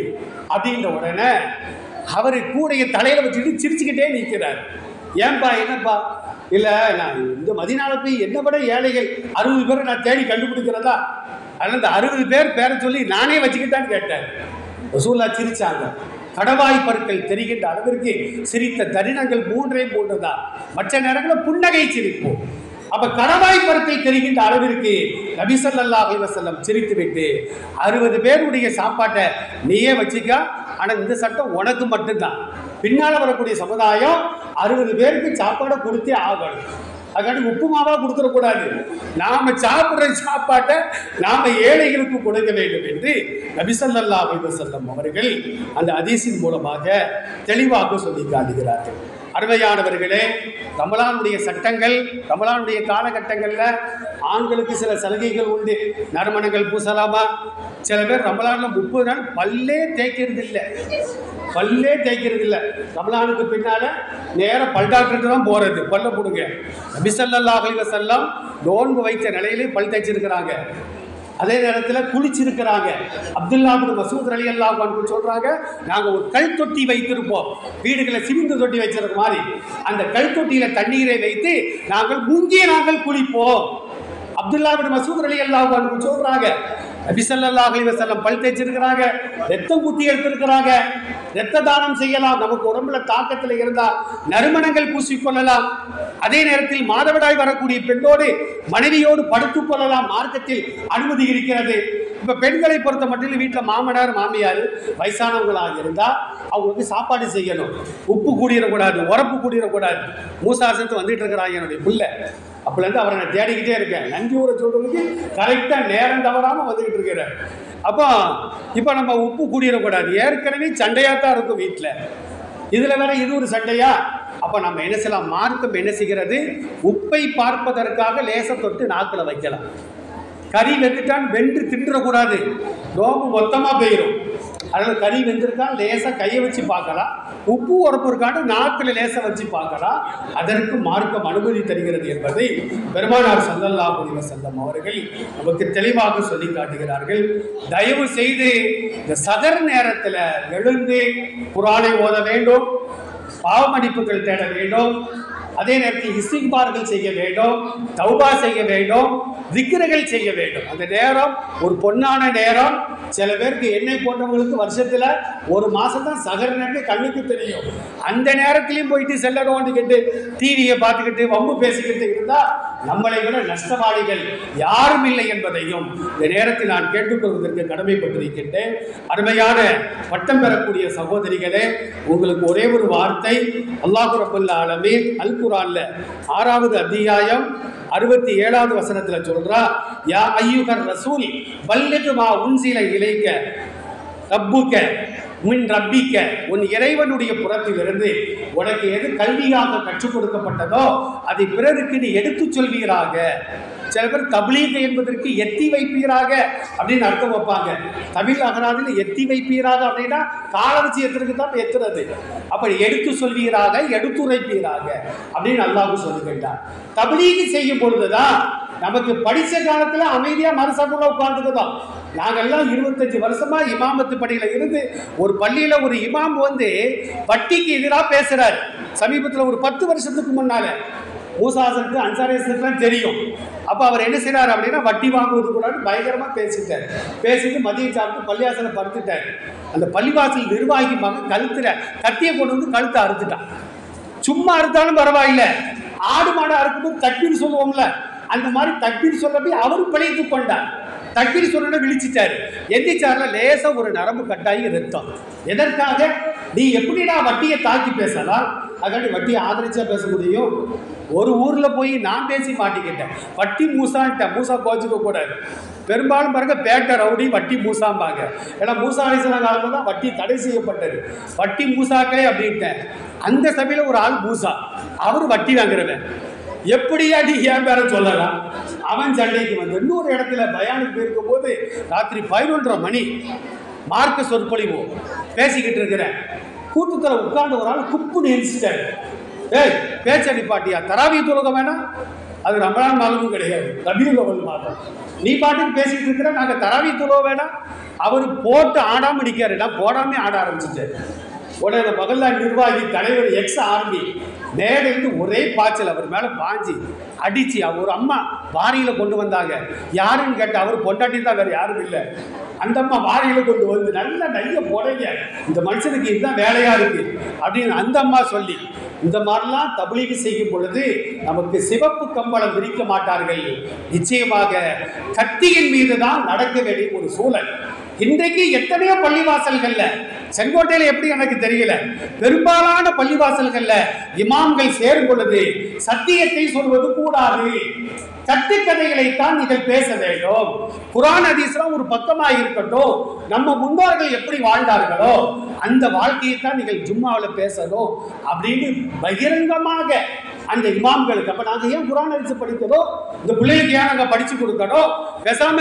அப்படின்ற உடனே அவர் கூடையை தலையில வச்சுக்கிட்டு சிரிச்சுக்கிட்டே நிற்கிறார். ஏன்பா என்னப்பா, இல்லை நான் இந்த மதீனால போய் என்ன விட ஏழைகள் 60 பேரை நான் தேடி கண்டுபிடிக்கிறதா, அதனால் இந்த 60 பேர் பேரை சொல்லி நானே வச்சுக்கிட்டான்னு கேட்டேன். ரசூலுல்லாஹ் சிரிச்சாங்க. கடவாய் பற்கள் தெரிகின்ற அளவிற்கு சிரித்த தருணங்கள் 3 தான். மற்ற நேரங்களில் புன்னகை சிரிப்போம். அப்ப கடவாய் பற்களை தெரிகின்ற அளவிற்கு நபி ஸல்லல்லாஹு அலைஹி வஸல்லம் சிரித்து விட்டு 60 பேருடைய சாப்பாட்டை நீயே வச்சுக்க, ஆனா இந்த சட்டம் உனக்கு மட்டும்தான், பின்னால வரக்கூடிய சமுதாயம் 60 பேருக்கு சாப்பாடை கொடுத்தே ஆகணும், அதுக்காண்டி உப்புமாவா கொடுத்துடக்கூடாது, நாம சாப்பிடுற சாப்பாட்டை நாம ஏழைகளுக்கு கொடுக்க வேண்டும் என்று நபி ஸல்லல்லாஹு அலைஹி வஸல்லம் அவர்கள் அந்த ஹதீஸின் மூலமாக தெளிவாக சொல்லி காட்டுகிறார்கள். அருமையானவர்களே, ரமலானுடைய சட்டங்கள், ரமலானுடைய காலகட்டங்களில் ஆண்களுக்கு சில சலுகைகள் உண்டு. நறுமணங்கள் பூசலாமா, சில பேர் ரமலானில் 30 நாள் பல்லே தேய்க்கிறது இல்லை. ரமலானுக்கு பின்னால நேரம் பல் டாக்டருக்கு தான் போறது, பல்ல போடுங்க. நபி ஸல்லல்லாஹு அலைஹி வஸல்லம் நோன்பு வைத்த நிலையிலே பல் தேய்ச்சிருக்கிறாங்க, அதே நேரத்தில் குளிச்சிருக்கிறாங்க. அப்துல்லா இப்னு மஸ்ஊத் ரலியல்லாஹு அன்ஹு சொல்றாங்க, நாங்கள் ஒரு கல் தொட்டி வைத்திருப்போம், வீடுகளை சிமெண்ட் தொட்டி வச்சிருக்க மாதிரி, அந்த கல் தொட்டியில தண்ணீரை வைத்து நாங்கள் குளிப்போம். அப்துல்லா இப்னு மஸ்ஊத் ரலியல்லாஹு அன்ஹு சொல்றாங்க, நபி ஸல்லல்லாஹு அலைஹி வஸல்லம் பல் தேய்ச்சிருக்கிறாங்க, ரத்தம் குத்தி எடுத்திருக்கிறாங்க, ரத்த தானம் செய்யலாம், நமக்கு உடம்புல தாக்கத்தில் இருந்தால் நறுமணங்கள் பூசிக்கொள்ளலாம், அதே நேரத்தில் மாதவிடாய் வரக்கூடிய பெண்ணோடு மனைவியோடு படுத்துக் கொள்ளலாம், மார்க்கத்தில் அனுமதி இருக்கிறது. இப்ப பெண்களை பொறுத்த மட்டும் வீட்டில் மாமனார் மாமியார் வயசானவங்களாக இருந்தால் அவங்களுக்கு சாப்பாடு செய்யணும், உப்பு கூடிடக்கூடாது, உரப்பு கூடிடக்கூடாது. மூசாசத்து வந்துட்டு இருக்கிறாங்க என்னுடைய பிள்ளை, அப்போலேருந்து அவரை நான் தேடிக்கிட்டே இருக்கேன், நன்றி ஊரை சொல்றதுக்கு கரெக்டாக நேரம் தவறாமல் வந்துக்கிட்டு இருக்கிறேன். அப்போ இப்போ நம்ம உப்பு கூடிடக்கூடாது, ஏற்கனவே சண்டையாக தான் இருக்கும் வீட்டில், இதில் வேற இது ஒரு சண்டையா. அப்போ நம்ம என்ன செய்யலாம், மார்க்கம் என்ன செய்கிறது, உப்பை பார்ப்பதற்காக லேச தொட்டு நாக்கில் வைக்கலாம். கறி வெந்துட்டான் வென்று தின்றக்கூடாது, நோம்பு மொத்தமாக போயிடும். அதனால் கறி வெந்திருக்கான் லேசாக கையை வச்சு பார்க்கலாம், உப்பு உரப்பு இருக்காண்டு நாக்கில் லேசாக வச்சு பார்க்கலாம், அதற்கு மார்க்கம் அனுமதி தருகிறது என்பதை பெருமானார் ஸல்லல்லாஹு அலைஹி வஸல்லம் அவர்கள் நமக்கு தெளிவாக சொல்லி காட்டுகிறார்கள். தயவு செய்து இந்த சதர் நேரத்தில் எழுந்து குர்ஆனை ஓத வேண்டும், பாவ மன்னிப்புகள் தேட வேண்டும், அதே நேரத்தில் இஸ்திக்பார்கள் செய்ய வேண்டும், தௌபா செய்ய வேண்டும், திக்ருகள் செய்ய வேண்டும். அந்த நேரம் ஒரு பொன்னான நேரம். சில பேருக்கு என்னை போன்றவங்களுக்கு வருஷத்துல 1 மாசம் தான் சகர் நேரத்தை கண்ணுக்கு தெரியும். அந்த நேரத்திலையும் போயிட்டு செல்ல நோண்டிக்கிட்டு டிவியை பார்த்துக்கிட்டு வம்பு பேசிக்கிட்டு இருந்தா நம்மளை விட நஷ்டவாளிகள் யாரும் இல்லை என்பதையும் இந்த நேரத்தில் நான் கேட்டுக்கொள்வதற்கு கடமைப்பட்டிருக்கின்றேன். அருமையான பட்டம் பெறக்கூடிய சகோதரிகளே, உங்களுக்கு ஒரே ஒரு வார்த்தை, அல்லாஹ் ரப்பல் ஆலமீன் அல் குர்ஆன்ல 6வது அத்தியாயம் 67வது வசனத்துல சொல்றா, யா அய்யுஹர் ரசூல் பல்லிக் மா உன்சில இலைக்க ரப்புக மின் ரப்பிக்க, உன் இறைவனுடைய புறத்திலிருந்து உனக்கு எது கல்வியாக கற்றுக் கொடுக்கப்பட்டதோ அதை பிறருக்கு நீ எடுத்து சொல்வீராக. சில பேர் தப்லீக் என்பதற்கு எத்தி வைப்பீராக அப்படின்னு அர்த்தம் வைப்பாங்க. தமிழ் அகராதில் எத்தி வைப்பீராக அப்படின்னா காலவசியத்திற்கு தான் எத்துறது. அப்படி எடுத்து சொல்வீராக, எடுத்துரைப்பீராக அப்படின்னு அல்லாஹ் சொல்லுகின்றார். தப்லீக் செய்யும் பொழுதுதான் நமக்கு படித்த காலத்தில் அமைதியாக மனசாக்குள்ள உட்கார்ந்துக்குதான். நாங்கள்லாம் 25 வருஷமா இமாமத்து பணியில் இருந்து ஒரு பள்ளியில் ஒரு இமாம் வட்டிக்கு எதிராக பேசுறாரு. சமீபத்தில் ஒரு 10 வருஷத்துக்கு முன்னால மூசாசனுக்கு அன்சாரேசனுக்குலாம் தெரியும். அப்போ அவர் என்ன செய்கிறார் அப்படின்னா வட்டி வாங்குவது கூட பயங்கரமாக பேசிட்டு மதியம் சாப்பிட்டு பள்ளிவாசலை படுத்துட்டார். அந்த பள்ளிவாசல் நிர்வாகி மகன் கழுத்துல கத்தியை கொண்டு வந்து கழுத்தை அறுத்துட்டான். சும்மா அறுத்தாலும் பரவாயில்லை, ஆடு மாடு அறுக்கும்போது தக்பீர் சொல்லுவோம்ல, அந்த மாதிரி தக்பீர் சொல்லப்போ அவரும் பிழைத்து கொண்டார். தக்பீர் சொன்ன விழிச்சிட்டாரு. எந்திரிச்சார்ல லேசா ஒரு நரம்பு கட்டாயி ரத்தம். எதற்காக? நீ எப்படிடா வட்டியை தாக்கி பேசலாம், அதாண்டி வட்டியை ஆதரிச்சா பேச முடியும். ஒரு ஊரில் போய் நான் பேசி மாட்டிக்கிட்டேன். வட்டி மூசான்ட்டேன். மூசா கோச்சிக்க கூடாது. பெரும்பாலும் பாருங்க பேட்டை ரவுடி வட்டி மூசாம்பாங்க. ஏன்னா மூசா அலிஸ்லாம் காலத்தில் தான் வட்டி தடை செய்யப்பட்டது. வட்டி மூசாக்களே அப்படின்ட்டேன். அந்த சபையில் ஒரு ஆள் மூசா, அவர் வட்டி வாங்குறவன். எப்படியா நீ ஏன் பேர சொல்லலாம்? அவன் சண்டைக்கு வந்து இன்னொரு இடத்துல பயானுக்கு போயிருக்கும் போது ராத்திரி 11:30 மணி மார்க்க சொற்பொழிவு பேசிக்கிட்டு இருக்கிறேன். கூட்டத்தில் உட்கார்ந்து ஒரு ஆள் குப்புன்னு எழுச்சிட்டாரு. ஏய் பேச்ச நிப்பாட்டியா, தராவி தொழுக வேணாம், அது ரமலான் மாதமும் கிடையாது, ரபியுல் அவல் மாதம். நீ பாட்டுக்கு பேசிட்டு இருக்கிற, நாங்கள் தராவி தொழுக வேணாம். அவர் போட்டு ஆடாமல் நிற்காரு, நான் போடாமல் ஆட ஆரம்பிச்சுட்டேன். உடனே மகள நிர்வாகி தலைவர் எக்ஸ் ஆர்மி நேரிலிருந்து ஒரே பாய்ச்சல் அவர் மேலே பாஞ்சி அடிச்சு ஒரு அம்மா வாரியில் கொண்டு வந்தாங்க. யாருன்னு கேட்ட அவர் பொண்டாட்டி தான், வேறு யாரும் இல்லை. அந்த அம்மா வாரியில் கொண்டு வந்து நல்ல நைய போடைங்க, இந்த மனுஷனுக்கு இதுதான் வேலையா இருக்கு அப்படின்னு அந்த அம்மா சொல்லி, இந்த மாதிரிலாம் தப்லீக் செய்யும் பொழுது நமக்கு சிவப்பு கம்பளம் விரிக்க மாட்டார்கள். நிச்சயமாக கத்தியின் மீது தான் நடக்க வேண்டிய ஒரு சூழல். இன்றைக்கு எத்தனையோ பள்ளிவாசல்கள்ல, செங்கோட்டையில் எப்படி எனக்கு தெரியல, பெரும்பாலான பள்ளிவாசல்கள்ல இமாம்கள் சேரும் பொழுது சத்தியத்தை சொல்வது கூடாது, கட்டுக்கதைகளைத்தான் நீங்கள் பேச வேண்டும். குர்ஆன் ஹதீஸ்லாம் ஒரு பக்கமாக இருக்கட்டும், நம்ம முன்னோர்கள் எப்படி வாழ்ந்தார்களோ அந்த வாழ்க்கையை தான் நீங்கள் ஜும்மாவில் பேசணும் அப்படின்னு பகிரங்கமாக அந்த இமாம்களுக்கு. அப்ப நாங்கள் ஏன் குர்ஆன் ஹதீஸ் படிக்கிறோம்? இந்த பிள்ளைகளுக்கு ஏன் நாங்கள் படிச்சு கொடுக்கணும்? பேசாம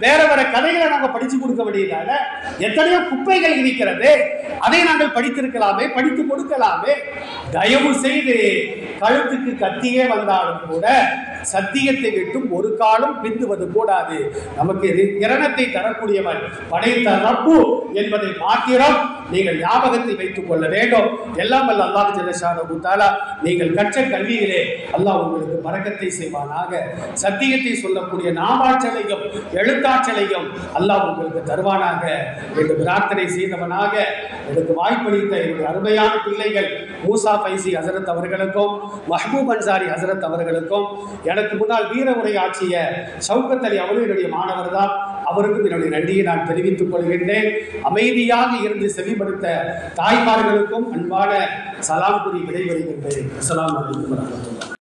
வேற வேற கதைகளை நாங்கள் படிச்சு கொடுக்க வேண்டியதால எத்தனையோ குப்பைகள் இருக்கிறது, அதை நாங்கள் படித்திருக்கலாமே, படித்து கொடுக்கலாமே. தயவு செய்து கழுத்துக்கு கத்தியே வந்தாலும் கூட சத்தியத்தை விட்டும் ஒரு காலம் பிந்துவது கூடாது. நமக்கு இரணத்தை தரக்கூடியவன் படைத்த ரப்பு என்பதை மாத்திரம் நீங்கள் ஞாபகத்தை வைத்துக் கொள்ள வேண்டும். எல்லாம் வல்ல அல்லாஹ் ஜல்லஷானஹு தஆலா நீங்கள் கற்ற கல்வியிலே அல்லாஹ் உங்களுக்கு பரக்கத்தை செய்வானாக. சத்தியத்தை சொல்லக்கூடிய நாவாற்றலையும் எழுத்தாற்றலையும் அல்லாஹ் உங்களுக்கு தருவானாக என்று பிரார்த்தனை செய்தவனாக எனக்கு வாய்ப்பளித்த என்னுடைய அருமையான பிள்ளைகள் மூசா ஃபைசி ஹசரத் அவர்களுக்கும் மஹ்பூப் அன்சாரி ஹசரத் அவர்களுக்கும், எனக்கு முன்னால் வீர உரையாற்றிய ஷவுகத் அலி அவரும் என்னுடைய மாணவர் தான், அவருக்கும் என்னுடைய நன்றியை நான் தெரிவித்துக் கொள்கின்றேன். அமைதியாக இருந்து செவிப்படுத்த தாய்மார்களுக்கும் அன்பான சலாம் கூறி விடைபெறுகின்றேன். அஸ்ஸலாமு அலைக்கும் வரஹ்மத்துல்லாஹ்.